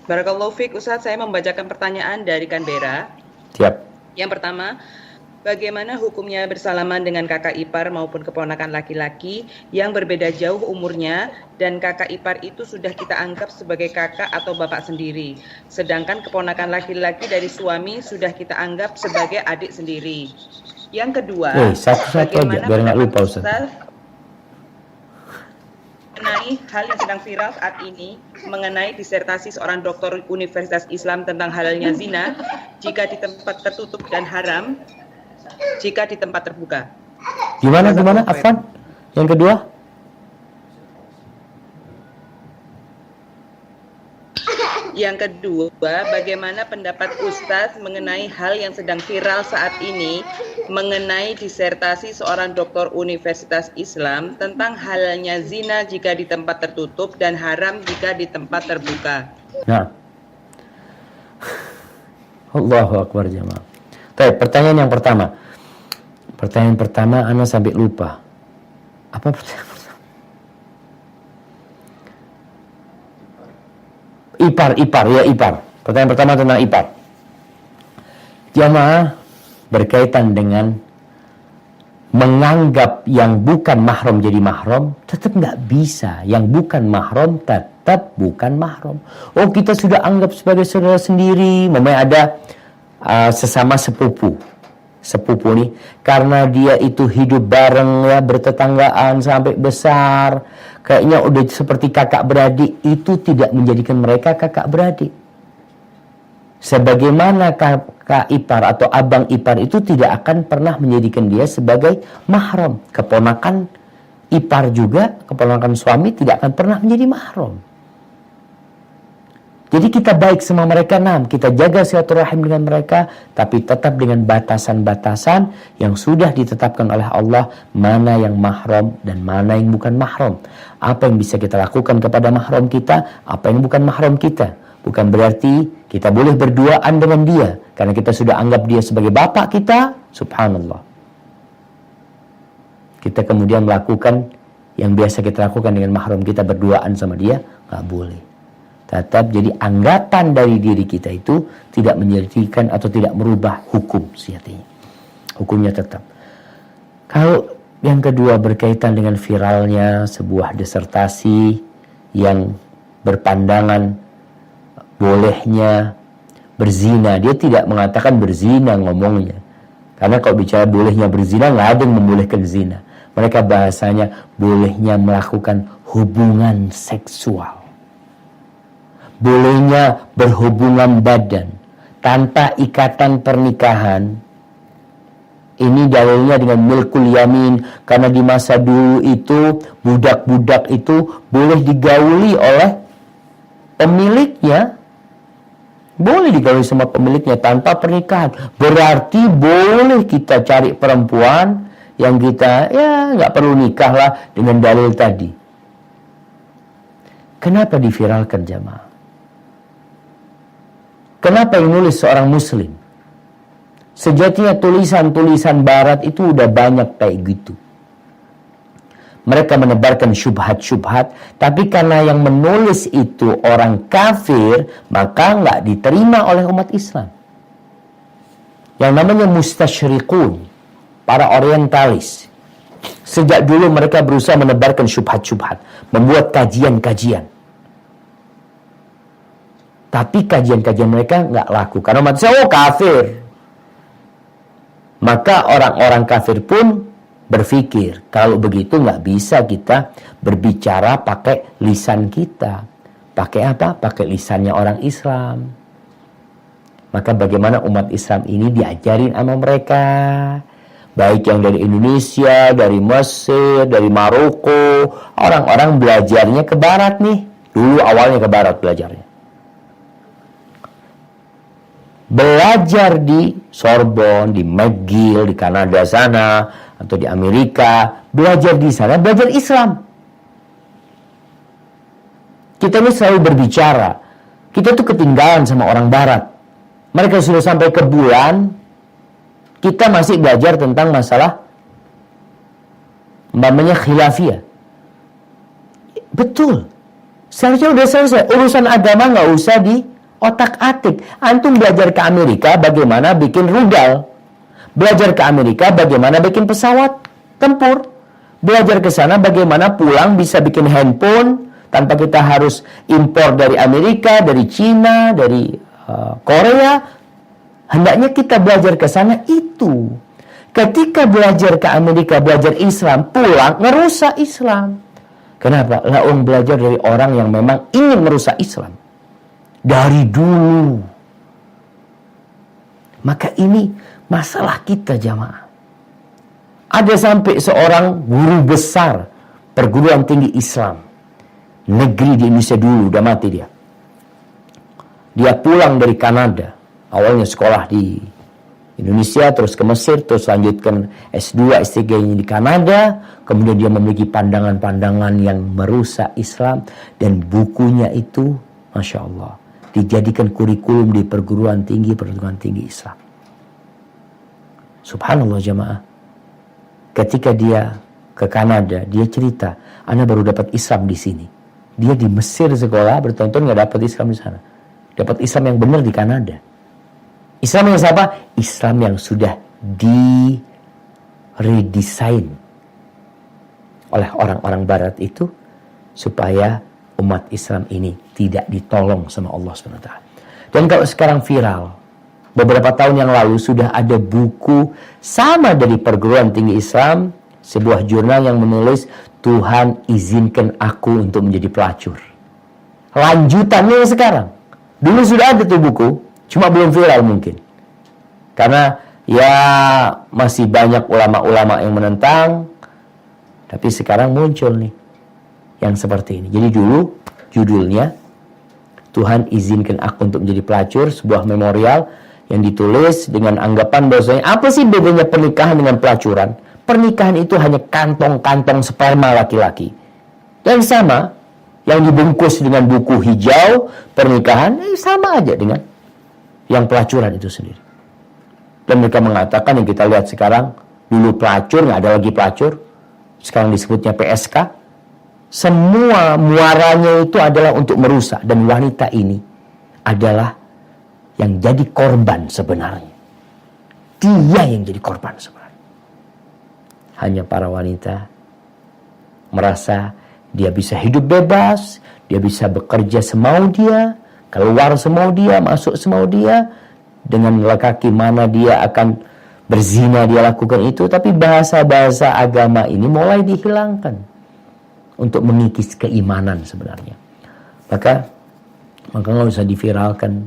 Barakallahu fiik Ustaz, saya membacakan pertanyaan dari Canberra. Siap. Yang pertama, bagaimana hukumnya bersalaman dengan kakak ipar maupun keponakan laki-laki yang berbeda jauh umurnya dan kakak ipar itu sudah kita anggap sebagai kakak atau bapak sendiri, sedangkan keponakan laki-laki dari suami sudah kita anggap sebagai adik sendiri. Yang kedua, satu-satu aja biar nggak lupa Ustaz. Mengenai hal yang sedang viral saat ini mengenai disertasi seorang doktor Universitas Islam tentang halalnya zina jika di tempat tertutup dan haram jika di tempat terbuka. Gimana? Afwan? Yang kedua? Yang kedua, bagaimana pendapat Ustadz mengenai hal yang sedang viral saat ini mengenai disertasi seorang doktor Universitas Islam tentang halnya zina jika di tempat tertutup dan haram jika di tempat terbuka. Nah, Allahu Akbar jamaah. Baik, pertanyaan yang pertama. Pertanyaan pertama, ana sampai lupa. Apa pertanyaan pertama? Ipar. Pertanyaan pertama tentang ipar. Jamaah, berkaitan dengan menganggap yang bukan mahram jadi mahram, tetap nggak bisa. Yang bukan mahram tetap bukan mahram. Oh, kita sudah anggap sebagai saudara sendiri. Memang ada sesama sepupu nih, karena dia itu hidup bareng ya, bertetanggaan sampai besar, kayaknya udah seperti kakak beradik, itu tidak menjadikan mereka kakak beradik. Sebagaimana kakak ipar atau abang ipar itu tidak akan pernah menjadikan dia sebagai mahram. Keponakan ipar juga, keponakan suami tidak akan pernah menjadi mahram. Jadi kita baik sama mereka, kita jaga silaturahim dengan mereka, tapi tetap dengan batasan-batasan yang sudah ditetapkan oleh Allah, mana yang mahram dan mana yang bukan mahram. Apa yang bisa kita lakukan kepada mahram kita, apa yang bukan mahram kita. Bukan berarti kita boleh berduaan dengan dia, karena kita sudah anggap dia sebagai bapak kita, subhanallah. Kita kemudian melakukan yang biasa kita lakukan dengan mahram kita, berduaan sama dia, nggak boleh. Tetap jadi anggapan dari diri kita itu tidak menjadikan atau tidak merubah hukum sejatinya. Hukumnya tetap. Kalau yang kedua berkaitan dengan viralnya sebuah disertasi yang berpandangan bolehnya berzina. Dia tidak mengatakan berzina ngomongnya. Karena kalau bicara bolehnya berzina, nggak ada yang membolehkan zina. Mereka bahasanya bolehnya melakukan hubungan seksual. Bolehnya berhubungan badan tanpa ikatan pernikahan. Ini dalilnya dengan milkul yamin, karena di masa dulu itu budak-budak itu boleh digauli oleh pemiliknya. Boleh digauli sama pemiliknya tanpa pernikahan. Berarti boleh kita cari perempuan yang kita nggak perlu nikah lah dengan dalil tadi. Kenapa diviralkan jamaah? Kenapa yang nulis seorang muslim? Sejatinya tulisan-tulisan barat itu udah banyak kayak gitu. Mereka menebarkan syubhat-syubhat, tapi karena yang menulis itu orang kafir, maka nggak diterima oleh umat Islam. Yang namanya mustasyriqun, para orientalis. Sejak dulu mereka berusaha menebarkan syubhat-syubhat, membuat kajian-kajian. Tapi kajian-kajian mereka nggak laku. Karena umat Islam, kafir. Maka orang-orang kafir pun berpikir, kalau begitu nggak bisa kita berbicara pakai lisan kita. Pakai apa? Pakai lisannya orang Islam. Maka bagaimana umat Islam ini diajarin sama mereka? Baik yang dari Indonesia, dari Mesir, dari Maroko. Orang-orang belajarnya ke barat nih. Dulu awalnya ke barat belajarnya. Belajar di Sorbonne, di McGill, di Kanada sana, atau di Amerika, belajar di sana, belajar Islam. Kita ini selalu berbicara, kita tuh ketinggalan sama orang Barat. Mereka sudah sampai ke bulan, kita masih belajar tentang masalah namanya khilafiyah. Betul, seharusnya udah selesai. Urusan agama nggak usah di otak-atik. Antum belajar ke Amerika bagaimana bikin rudal. Belajar ke Amerika bagaimana bikin pesawat tempur. Belajar ke sana bagaimana pulang bisa bikin handphone tanpa kita harus impor dari Amerika, dari Cina, dari Korea. Hendaknya kita belajar ke sana itu. Ketika belajar ke Amerika, belajar Islam, pulang ngerusak Islam. Kenapa? Laung belajar dari orang yang memang ingin merusak Islam. Dari dulu. Maka ini masalah kita jamaah. Ada sampai seorang guru besar perguruan tinggi Islam negeri di Indonesia dulu, udah mati dia. Dia pulang dari Kanada, awalnya sekolah di Indonesia, terus ke Mesir, terus lanjutkan S2, S3-nya di Kanada. Kemudian dia memiliki pandangan-pandangan yang merusak Islam. Dan bukunya itu, Masya Allah, dijadikan kurikulum di perguruan tinggi Islam. Subhanallah jamaah. Ketika dia ke Kanada, dia cerita, Ana baru dapat Islam di sini. Dia di Mesir sekolah, bertahun-tahun nggak dapat Islam di sana. Dapat Islam yang benar di Kanada. Islam yang apa? Islam yang sudah di-redesign oleh orang-orang barat itu supaya umat Islam ini tidak ditolong sama Allah SWT. Dan kalau sekarang viral, beberapa tahun yang lalu sudah ada buku sama dari perguruan tinggi Islam, sebuah jurnal yang menulis Tuhan izinkan aku untuk menjadi pelacur. Lanjutannya sekarang. Dulu sudah ada tuh buku, cuma belum viral mungkin. Karena ya masih banyak ulama-ulama yang menentang. Tapi sekarang muncul nih yang seperti ini. Jadi dulu judulnya Tuhan izinkan aku untuk menjadi pelacur, sebuah memorial yang ditulis dengan anggapan bahwasanya apa sih bedanya pernikahan dengan pelacuran? Pernikahan itu hanya kantong-kantong sperma laki-laki. Dan sama yang dibungkus dengan buku hijau pernikahan sama aja dengan yang pelacuran itu sendiri. Dan mereka mengatakan yang kita lihat sekarang, dulu pelacur, nggak ada lagi pelacur, sekarang disebutnya PSK. Semua muaranya itu adalah untuk merusak. Dan wanita ini adalah yang jadi korban sebenarnya. Dia yang jadi korban sebenarnya. Hanya para wanita merasa dia bisa hidup bebas, dia bisa bekerja semau dia, keluar semau dia, masuk semau dia, dengan laki mana dia akan berzina dia lakukan itu. Tapi bahasa-bahasa agama ini mulai dihilangkan untuk mengikis keimanan sebenarnya. Maka nggak usah diviralkan.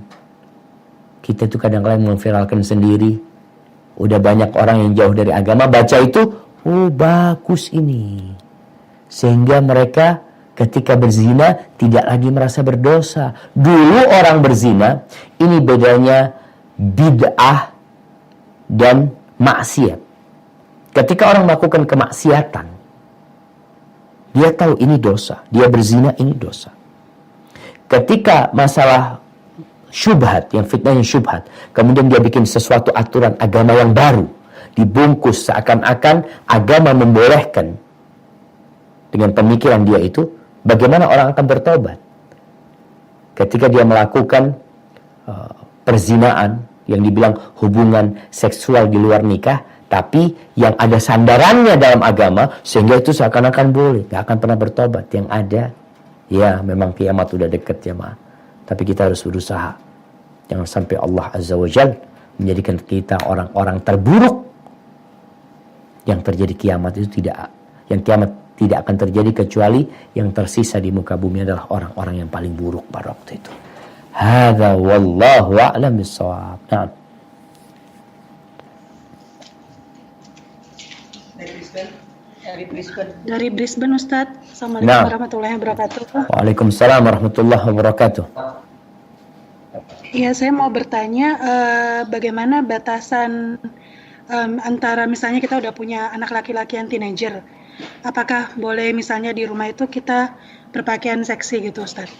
Kita tuh kadang-kadang memviralkan sendiri. Udah banyak orang yang jauh dari agama baca itu, oh bagus ini. Sehingga mereka ketika berzina tidak lagi merasa berdosa. Dulu orang berzina, ini bedanya bid'ah dan maksiat. Ketika orang melakukan kemaksiatan, dia tahu ini dosa. Dia berzina, ini dosa. Ketika masalah syubhat, yang fitnahnya syubhat, kemudian dia bikin sesuatu aturan agama yang baru, dibungkus seakan-akan agama membolehkan. Dengan pemikiran dia itu, bagaimana orang akan bertobat? Ketika dia melakukan perzinaan, yang dibilang hubungan seksual di luar nikah, tapi yang ada sandarannya dalam agama, sehingga itu seakan-akan boleh, gak akan pernah bertobat. Yang ada, ya memang kiamat udah deket ya ma. Tapi kita harus berusaha. Jangan sampai Allah Azza wa Jal menjadikan kita orang-orang terburuk. Yang terjadi kiamat itu tidak, yang kiamat tidak akan terjadi kecuali yang tersisa di muka bumi adalah orang-orang yang paling buruk pada waktu itu. Hadza wallahu a'lam bissawab. Nah. Dari Brisbane Ustadz. Assalamualaikum warahmatullahi wabarakatuh. Waalaikumsalam warahmatullahi wabarakatuh. Ya, saya mau bertanya bagaimana batasan antara misalnya kita udah punya anak laki-laki yang teenager. Apakah boleh misalnya di rumah itu kita berpakaian seksi gitu Ustaz?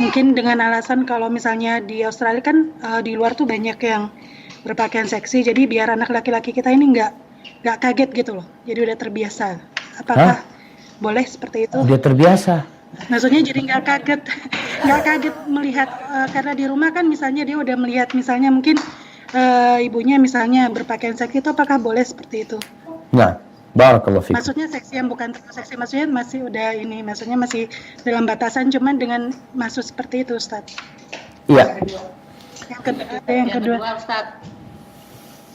Mungkin dengan alasan kalau misalnya di Australia kan di luar tuh banyak yang berpakaian seksi, jadi biar anak laki-laki kita ini nggak kaget gitu loh, jadi udah terbiasa. Apakah boleh seperti itu? Udah terbiasa. Maksudnya jadi nggak kaget melihat karena di rumah kan misalnya dia udah melihat misalnya mungkin ibunya misalnya berpakaian seksi, itu apakah boleh seperti itu? Nah, barakallahu fikum. Maksudnya seksi yang bukan terlalu seksi, maksudnya masih udah ini, maksudnya masih dalam batasan, cuman dengan maksud seperti itu Ustaz. Iya. Yang kedua Ustaz.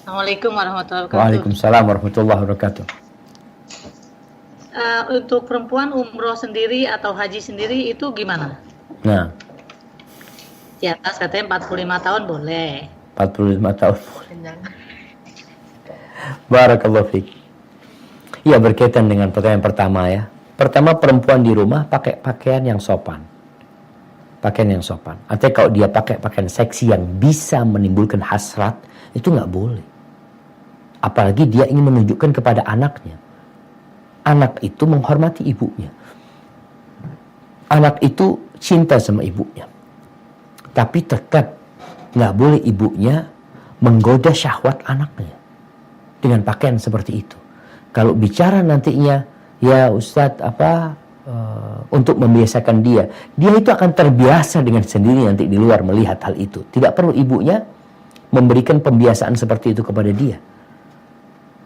Assalamualaikum warahmatullahi wabarakatuh. Waalaikumsalam warahmatullahi wabarakatuh. Untuk perempuan umroh sendiri atau haji sendiri itu gimana? Nah, Di atas katanya 45 tahun boleh. 45 tahun boleh. panjang. Barakallahu fiik. Iya, berkaitan dengan pertanyaan pertama ya. Pertama, perempuan di rumah pakai pakaian yang sopan. Pakaian yang sopan. Artinya kalau dia pakai pakaian seksi yang bisa menimbulkan hasrat, itu nggak boleh. Apalagi dia ingin menunjukkan kepada anaknya. Anak itu menghormati ibunya. Anak itu cinta sama ibunya. Tapi tetap nggak boleh ibunya menggoda syahwat anaknya dengan pakaian seperti itu. Kalau bicara nantinya, ya Ustadz untuk membiasakan dia itu akan terbiasa dengan sendiri nanti di luar melihat hal itu. Tidak perlu ibunya memberikan pembiasaan seperti itu kepada dia.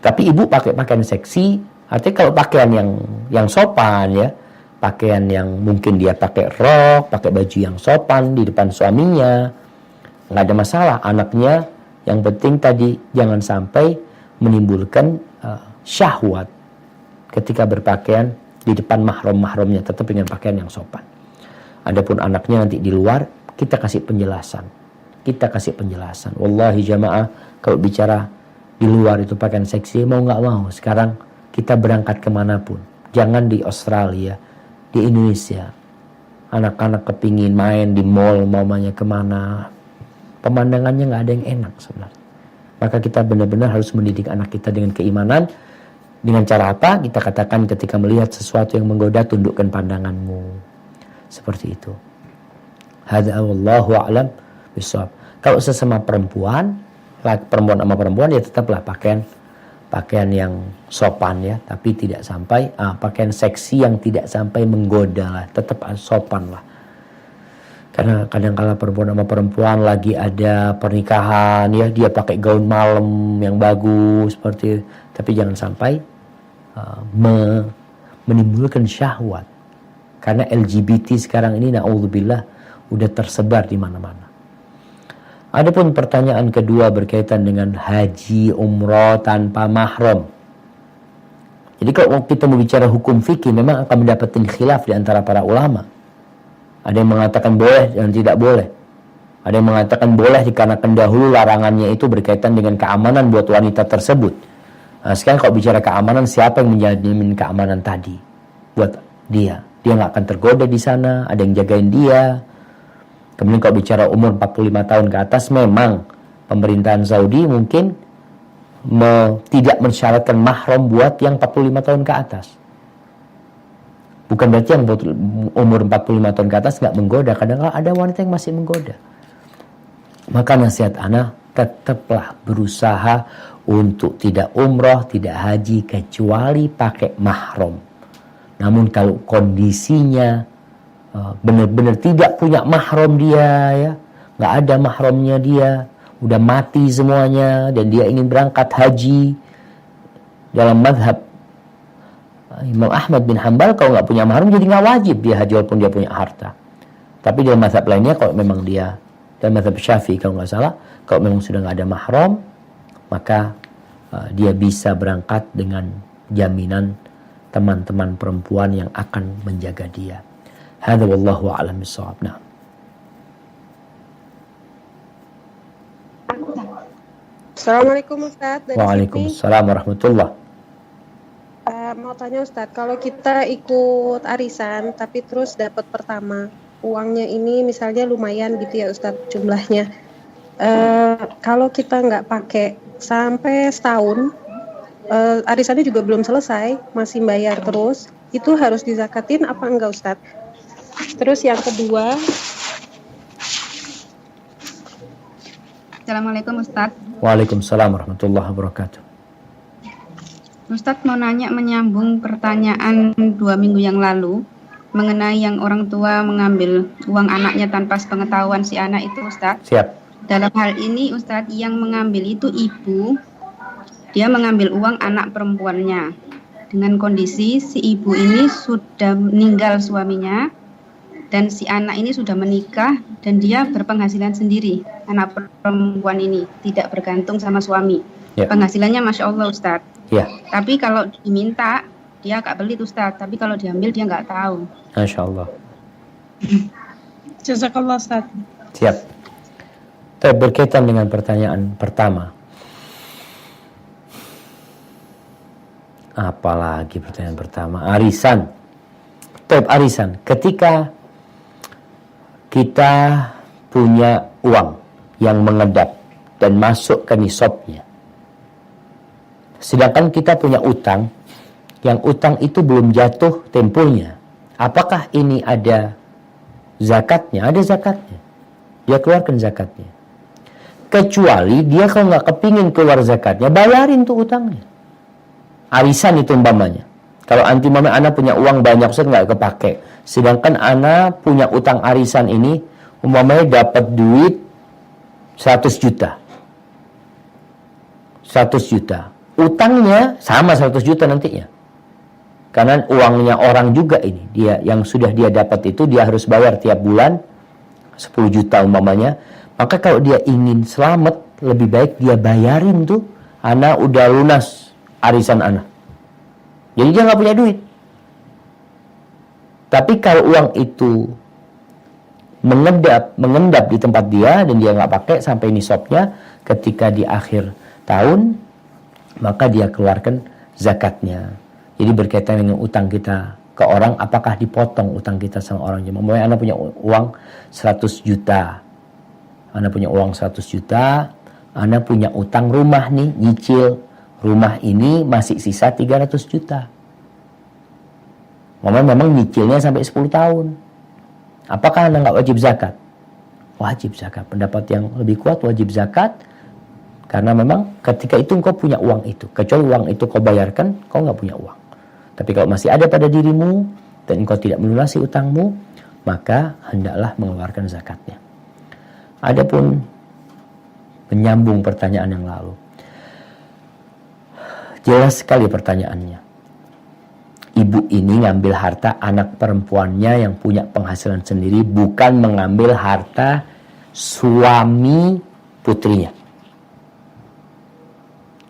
Tapi ibu pakai pakaian seksi, artinya kalau pakaian yang sopan ya, pakaian yang mungkin dia pakai rok, pakai baju yang sopan di depan suaminya, nggak ada masalah. Anaknya yang penting tadi jangan sampai menimbulkan syahwat ketika berpakaian di depan mahram-mahramnya, tetap dengan pakaian yang sopan. Adapun anaknya nanti di luar, kita kasih penjelasan. Wallahi jamaah, kalau bicara di luar itu pakaian seksi, mau nggak mau sekarang kita berangkat kemanapun, jangan di Australia, di Indonesia, anak-anak kepingin main di mall, mamanya kemana, pemandangannya nggak ada yang enak sebenarnya. Maka kita benar-benar harus mendidik anak kita dengan keimanan. Dengan cara apa? Kita katakan ketika melihat sesuatu yang menggoda, tundukkan pandanganmu. Seperti itu. Hadza wallahu a'lam bishawab. Kalau sesama perempuan sama perempuan, ya tetaplah pakaian yang sopan ya, tapi tidak sampai pakaian seksi yang tidak sampai menggoda lah, tetap sopan lah. Karena kadang-kala perempuan sama perempuan lagi ada pernikahan ya, dia pakai gaun malam yang bagus seperti, tapi jangan sampai menimbulkan syahwat. Karena LGBT sekarang ini na'udzubillah udah tersebar di mana-mana. Adapun pertanyaan kedua berkaitan dengan haji umroh tanpa mahram. Jadi kalau kita mau bicara hukum fikih, memang akan mendapatkan khilaf di antara para ulama. Ada yang mengatakan boleh dan tidak boleh. Ada yang mengatakan boleh dikarenakan dahulu larangannya itu berkaitan dengan keamanan buat wanita tersebut. Nah, sekarang kalau bicara keamanan, siapa yang menjamin keamanan tadi buat dia? Dia nggak akan tergoda di sana, ada yang jagain dia. Kemudian kalau bicara umur 45 tahun ke atas, memang pemerintahan Saudi mungkin tidak mensyaratkan mahram buat yang 45 tahun ke atas. Bukan berarti yang umur 45 tahun ke atas nggak menggoda. Kadang-kadang ada wanita yang masih menggoda. Maka nasihat ana, tetaplah berusaha untuk tidak umroh, tidak haji, kecuali pakai mahram. Namun kalau kondisinya benar-benar tidak punya mahram dia ya, nggak ada mahramnya dia, udah mati semuanya, dan dia ingin berangkat haji, dalam mazhab Imam Ahmad bin Hanbal, kalau nggak punya mahram jadi nggak wajib dia haji walaupun dia punya harta. Tapi dalam mazhab lainnya, kalau memang dia, dalam mazhab Syafi'i kalau nggak salah, kalau memang sudah nggak ada mahram, maka dia bisa berangkat dengan jaminan teman-teman perempuan yang akan menjaga dia. Hadza wallahu a'lam bishawab. Nah. Assalamualaikum Ustaz. Waalaikumsalam warahmatullah. Mau tanya Ustaz, kalau kita ikut arisan tapi terus dapat pertama, uangnya ini misalnya lumayan gitu ya Ustaz jumlahnya. Kalau kita nggak pakai sampai setahun, arisannya juga belum selesai, masih bayar terus, itu harus dizakatin apa enggak Ustaz? Terus yang kedua, Assalamualaikum Ustadz. Waalaikumsalam warahmatullahi wabarakatuh. Ustadz mau nanya menyambung pertanyaan 2 minggu yang lalu mengenai yang orang tua mengambil uang anaknya tanpa sepengetahuan si anak itu Ustadz. Siap. Dalam hal ini Ustadz, yang mengambil itu ibu, dia mengambil uang anak perempuannya dengan kondisi si ibu ini sudah meninggal suaminya, dan si anak ini sudah menikah dan dia berpenghasilan sendiri. Anak perempuan ini tidak bergantung sama suami. Ya. Penghasilannya Masya Allah Ustadz. Ya. Tapi kalau diminta dia agak pelit Ustadz. Tapi kalau diambil dia nggak tahu. Masya Allah. Jazakallah Ustadz. Siap. Berkaitan dengan pertanyaan pertama. Apalagi pertanyaan pertama, arisan. Arisan, ketika kita punya uang yang mengedap dan masuk ke nisabnya, sedangkan kita punya utang, yang utang itu belum jatuh temponya, apakah ini ada zakatnya? Ada zakatnya, dia keluarkan zakatnya. Kecuali dia kalau nggak kepingin keluar zakatnya, bayarin tuh utangnya. Arisan itu umpamanya, kalau anti mama anak punya uang banyak, Ustaz, nggak kepake, sedangkan anak punya utang arisan ini umpamanya dapat duit 100 juta, 100 juta, utangnya sama 100 juta nantinya, karena uangnya orang juga ini, dia yang sudah dia dapat itu dia harus bayar tiap bulan 10 juta umpamanya. Maka kalau dia ingin selamat, lebih baik dia bayarin tuh, anak udah lunas arisan anak, jadi dia nggak punya duit. Tapi kalau uang itu mengendap di tempat dia dan dia nggak pakai sampai nisabnya, ketika di akhir tahun maka dia keluarkan zakatnya. Jadi berkaitan dengan utang kita ke orang, apakah dipotong utang kita sama orang. Jadi anak punya uang 100 juta, anak punya uang 100 juta, anak punya utang rumah nih, nyicil rumah ini masih sisa 300 juta. Memang nyicilnya sampai 10 tahun. Apakah anda nggak wajib zakat? Wajib zakat. Pendapat yang lebih kuat wajib zakat. Karena memang ketika itu engkau punya uang itu. Kecuali uang itu kau bayarkan, kau nggak punya uang. Tapi kalau masih ada pada dirimu dan engkau tidak melunasi utangmu, maka hendaklah mengeluarkan zakatnya. Adapun menyambung pertanyaan yang lalu, jelas sekali pertanyaannya. Ibu ini ngambil harta anak perempuannya yang punya penghasilan sendiri, bukan mengambil harta suami putrinya.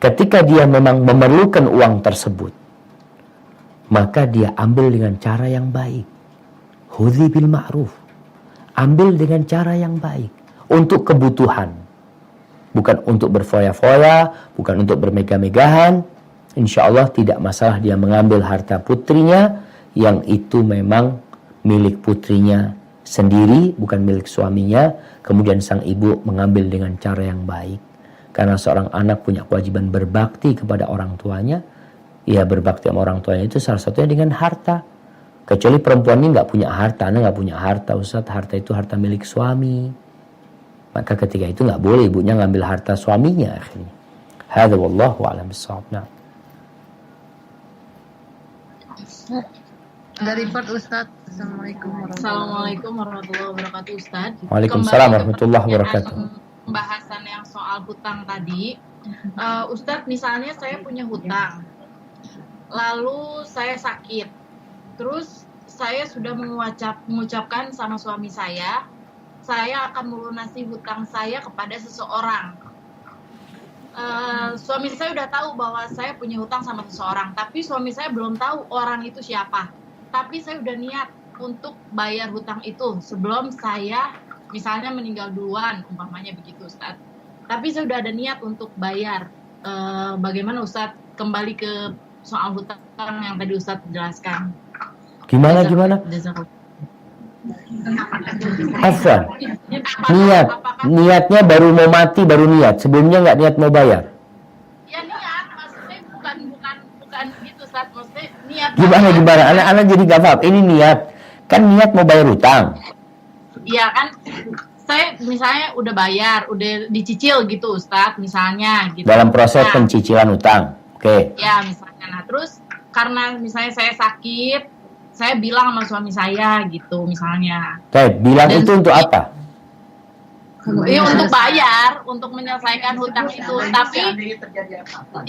Ketika dia memang memerlukan uang tersebut, maka dia ambil dengan cara yang baik. Khudhi bil ma'ruf. Ambil dengan cara yang baik. Untuk kebutuhan. Bukan untuk berfoya-foya, bukan untuk bermegah-megahan. Insya Allah tidak masalah dia mengambil harta putrinya yang itu memang milik putrinya sendiri, bukan milik suaminya. Kemudian sang ibu mengambil dengan cara yang baik. Karena seorang anak punya kewajiban berbakti kepada orang tuanya. Ya, berbakti sama orang tuanya itu salah satunya dengan harta. Kecuali perempuan ini nggak punya harta, anak nggak punya harta, Ustaz, harta itu harta milik suami. Maka ketika itu nggak boleh ibunya ngambil harta suaminya akhirnya. Hadza wallahu a'lam bissawab. Nah. Dari Perth, Ustaz. Assalamualaikum warahmatullahi wabarakatuh, Ustaz. Waalaikumsalam warahmatullahi wabarakatuh. Pembahasan yang soal hutang tadi, Ustaz, misalnya saya punya hutang, lalu saya sakit, terus saya sudah mengucapkan sama suami saya akan melunasi hutang saya kepada seseorang. Suami saya udah tahu bahwa saya punya hutang sama seseorang, tapi suami saya belum tahu orang itu siapa. Tapi saya udah niat untuk bayar hutang itu sebelum saya misalnya meninggal duluan, umpamanya begitu, Ustaz. Tapi saya udah ada niat untuk bayar. Bagaimana, Ustaz? Kembali ke soal hutang yang tadi Ustaz jelaskan. Gimana? Afwan. Niatnya baru mau mati baru niat. Sebelumnya nggak niat mau bayar. Ya niat, maksudnya bukan gitu, Ustaz. Maksudnya niat. Gimana? Anak-anak jadi nggak paham. Ini niat. Kan niat mau bayar utang. Iya kan, saya misalnya udah bayar, udah dicicil gitu, Ustaz, misalnya gitu. Dalam proses pencicilan utang. Oke. Ya, misalnya. Nah, terus karena misalnya saya sakit, saya bilang sama suami saya gitu, misalnya. Bilang itu untuk apa? Iya, untuk bayar, untuk menyelesaikan hutang itu. Tapi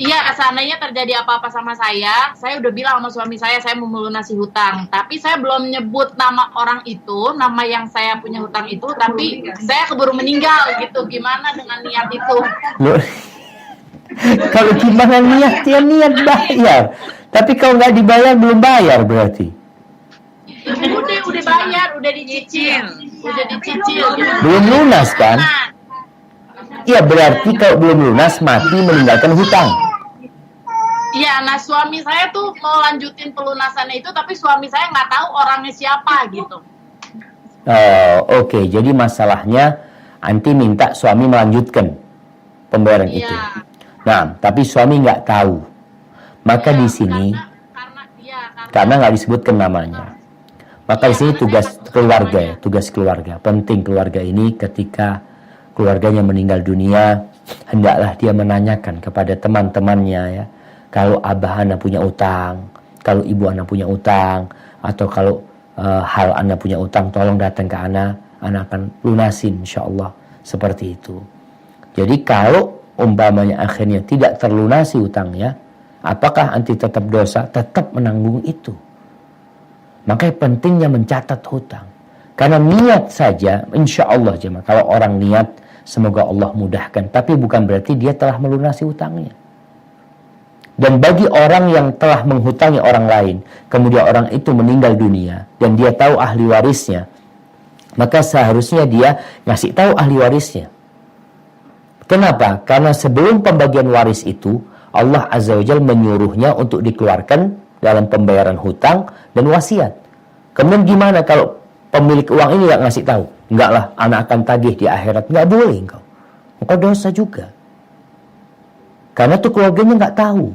iya, seandainya terjadi apa-apa sama saya udah bilang sama suami saya mau melunasi hutang. Tapi saya belum nyebut nama orang itu, nama yang saya punya hutang itu, tapi saya keburu meninggal gitu. Gimana dengan niat itu? Kalau gimana niat bayar. Tapi kalau nggak dibayar belum bayar berarti. Udah bayar, udah dicicil. Belum lunas kan? Iya, berarti kalau belum lunas mati meninggalkan hutang. Iya, nah suami saya tuh mau lanjutin pelunasannya itu, tapi suami saya nggak tahu orangnya siapa gitu. Oh, oke. Jadi masalahnya anti minta suami melanjutkan pembayaran itu. Nah, tapi suami nggak tahu. Maka di sini karena nggak disebutkan namanya. Maka di sini tugas keluarga ya, tugas keluarga. Penting keluarga ini ketika keluarganya meninggal dunia, hendaklah dia menanyakan kepada teman-temannya ya. Kalau abah anda punya utang, kalau ibu anda punya utang, atau kalau hal anda punya utang, tolong datang ke anda akan lunasin insyaallah. Seperti itu. Jadi kalau umpamanya akhirnya tidak terlunasi utangnya, apakah anti tetap dosa? Tetap menanggung itu. Makanya pentingnya mencatat hutang. Karena niat saja, insya Allah jemaah, kalau orang niat, semoga Allah mudahkan. Tapi bukan berarti dia telah melunasi hutangnya. Dan bagi orang yang telah menghutangi orang lain, kemudian orang itu meninggal dunia, dan dia tahu ahli warisnya, maka seharusnya dia ngasih tahu ahli warisnya. Kenapa? Karena sebelum pembagian waris itu, Allah Azza wa Jalla menyuruhnya untuk dikeluarkan dalam pembayaran hutang dan wasiat. Kemudian gimana kalau pemilik uang ini nggak ngasih tahu? Enggak lah, anak akan tagih di akhirat. Nggak boleh engkau. Engkau dosa juga. Karena tuh keluarganya nggak tahu.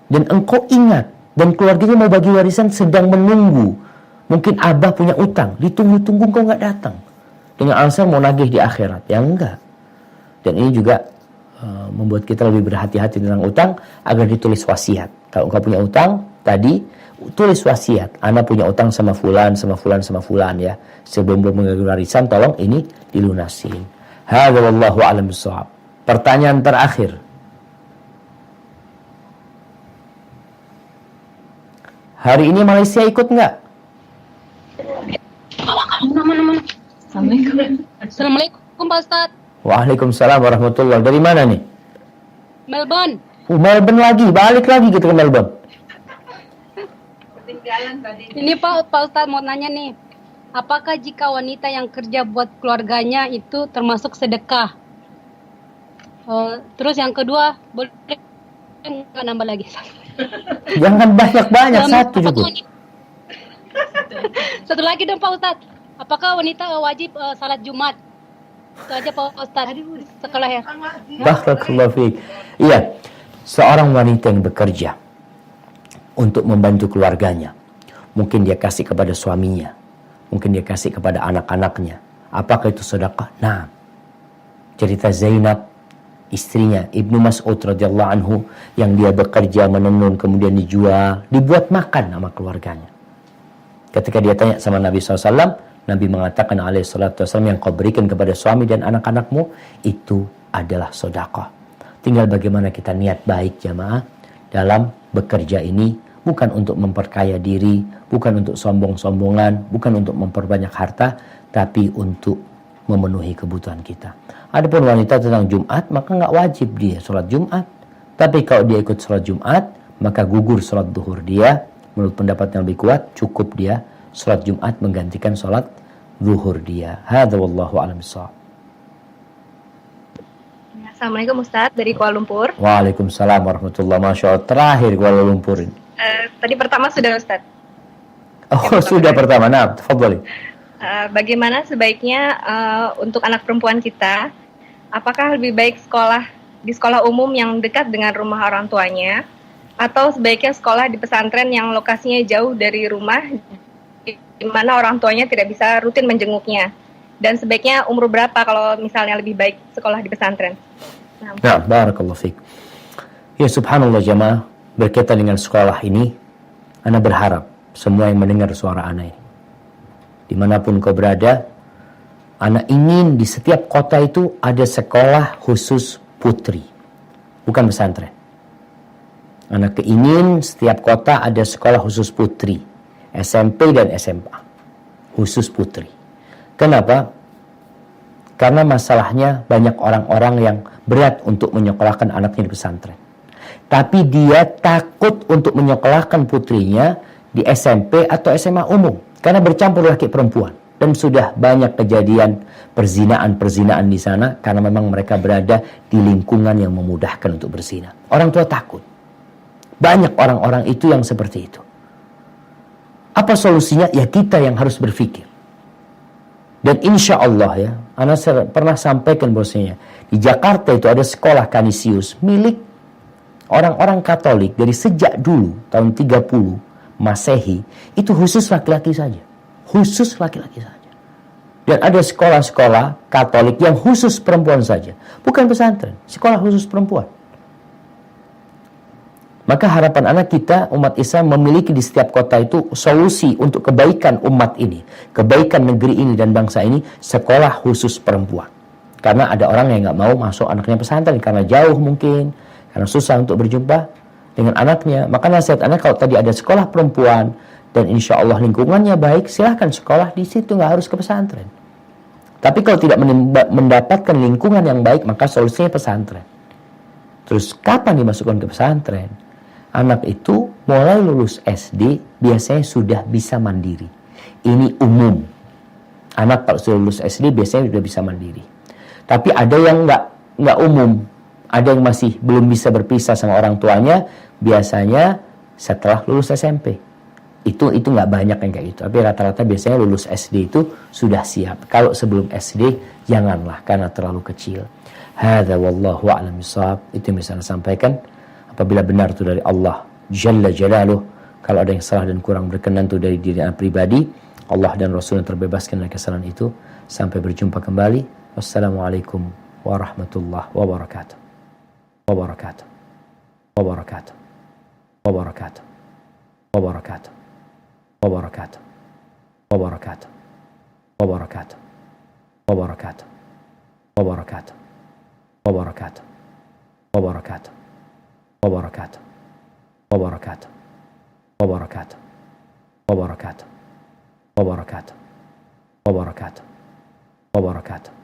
Dan engkau ingat. Dan keluarganya mau bagi warisan sedang menunggu. Mungkin abah punya utang. Ditunggu-tunggu engkau nggak datang. Dengan alasan mau nagih di akhirat. Ya enggak. Dan ini juga membuat kita lebih berhati-hati tentang utang agar ditulis wasiat. Kalau engkau punya utang, tadi tulis wasiat. Ana punya utang sama fulan, sama fulan, sama fulan ya. Sebelum membagi warisan, tolong ini dilunasin. Hadza wallahu a'lam bishawab. Pertanyaan terakhir. Hari ini Malaysia ikut nggak? Assalamualaikum Pak Ustadz. Waalaikumsalam warahmatullahi. Dari mana nih? Melbourne. Melbourne lagi, balik lagi gitu ke Melbourne. Ini Pak Ustadz mau nanya nih, apakah jika wanita yang kerja buat keluarganya itu termasuk sedekah? Terus yang kedua, boleh nggak nambah lagi? Jangan banyak-banyak, satu cukup. Satu lagi dong Pak Ustadz, apakah wanita wajib salat Jumat? Itu aja Pak Ustadz, sekolah ya. Barakallahu fiik. Iya, seorang wanita yang bekerja untuk membantu keluarganya, mungkin dia kasih kepada suaminya, mungkin dia kasih kepada anak-anaknya. Apakah itu sedekah? Nah, cerita Zainab, istrinya Ibnu Mas'ud radhiyallahu anhu, yang dia bekerja menenun kemudian dijual, dibuat makan sama keluarganya. Ketika dia tanya sama Nabi SAW, Nabi mengatakan alaihi salatu wasallam, yang kau berikan kepada suami dan anak-anakmu itu adalah sedekah. Tinggal bagaimana kita niat baik jamaah dalam bekerja ini, bukan untuk memperkaya diri, bukan untuk sombong-sombongan, bukan untuk memperbanyak harta, tapi untuk memenuhi kebutuhan kita. Adapun wanita tentang Jumat, maka nggak wajib dia sholat Jumat. Tapi kalau dia ikut sholat Jumat, maka gugur sholat duhur dia. Menurut pendapat yang lebih kuat, cukup dia sholat Jumat menggantikan sholat duhur dia. Hadza wallahu a'lam bishawab. Assalamualaikum Ustadz dari Kuala Lumpur. Waalaikumsalam warahmatullahi wabarakatuh. Terakhir Kuala Lumpur ini. Tadi pertama sudah Ustadz. Oh sudah pertama, nah, tafadhali. Bagaimana sebaiknya untuk anak perempuan kita, apakah lebih baik sekolah di sekolah umum yang dekat dengan rumah orang tuanya, atau sebaiknya sekolah di pesantren yang lokasinya jauh dari rumah, di mana orang tuanya tidak bisa rutin menjenguknya? Dan sebaiknya umur berapa kalau misalnya lebih baik sekolah di pesantren? Nah, barakallahu fiik. Ya subhanallah jamaah, berkaitan dengan sekolah ini, ana berharap semua yang mendengar suara ana ini, dimanapun kau berada, ana ingin di setiap kota itu ada sekolah khusus putri, bukan pesantren. Ana keingin setiap kota ada sekolah khusus putri, SMP dan SMA, khusus putri. Kenapa? Karena masalahnya banyak orang-orang yang berat untuk menyekolahkan anaknya di pesantren. Tapi dia takut untuk menyekolahkan putrinya di SMP atau SMA umum. Karena bercampur laki perempuan. Dan sudah banyak kejadian perzinaan di sana. Karena memang mereka berada di lingkungan yang memudahkan untuk berzina. Orang tua takut. Banyak orang-orang itu yang seperti itu. Apa solusinya? Ya kita yang harus berpikir. Dan insya Allah ya, Ana pernah sampaikan bahwasanya di Jakarta itu ada sekolah Kanisius milik orang-orang Katolik dari sejak dulu tahun 30 Masehi, itu khusus laki-laki saja. Khusus laki-laki saja. Dan ada sekolah-sekolah Katolik yang khusus perempuan saja. Bukan pesantren, sekolah khusus perempuan. Maka harapan anak kita, umat Islam, memiliki di setiap kota itu solusi untuk kebaikan umat ini, kebaikan negeri ini dan bangsa ini, sekolah khusus perempuan. Karena ada orang yang nggak mau masuk anaknya pesantren karena jauh mungkin, karena susah untuk berjumpa dengan anaknya. Maka nasihat anak, kalau tadi ada sekolah perempuan dan insya Allah lingkungannya baik, silahkan sekolah di situ, nggak harus ke pesantren. Tapi kalau tidak mendapatkan lingkungan yang baik, maka solusinya pesantren. Terus kapan dimasukkan ke pesantren? Anak itu mulai lulus SD biasanya sudah bisa mandiri. Ini umum. Anak kalau sudah lulus SD biasanya sudah bisa mandiri. Tapi ada yang nggak umum. Ada yang masih belum bisa berpisah sama orang tuanya. Biasanya setelah lulus SMP. Itu nggak banyak yang kayak gitu. Tapi rata-rata biasanya lulus SD itu sudah siap. Kalau sebelum SD janganlah karena terlalu kecil. Hadza wallahu a'lam bishawab. Itu yang bisa saya sampaikan. Apabila benar itu dari Allah Jalla Jalaluh, kalau ada yang salah dan kurang berkenan itu dari diri anak pribadi, Allah dan Rasul yang terbebaskan dari kesalahan itu. Sampai berjumpa kembali. Wassalamualaikum warahmatullahi wabarakatuh. Wabarakatuh. Wabarakatuh. Wabarakatuh. Wabarakatuh. Wabarakatuh. Wabarakatuh. Wabarakatuh. Wabarakatuh. Wabarakatuh. Wabarakatuh. Wabarakatuh. Wabarakatuh. Wabarakatuh. Wabarakatuh. Wabarakatuh. Wabarakatuh. Wabarakatuh. Wabarakatuh.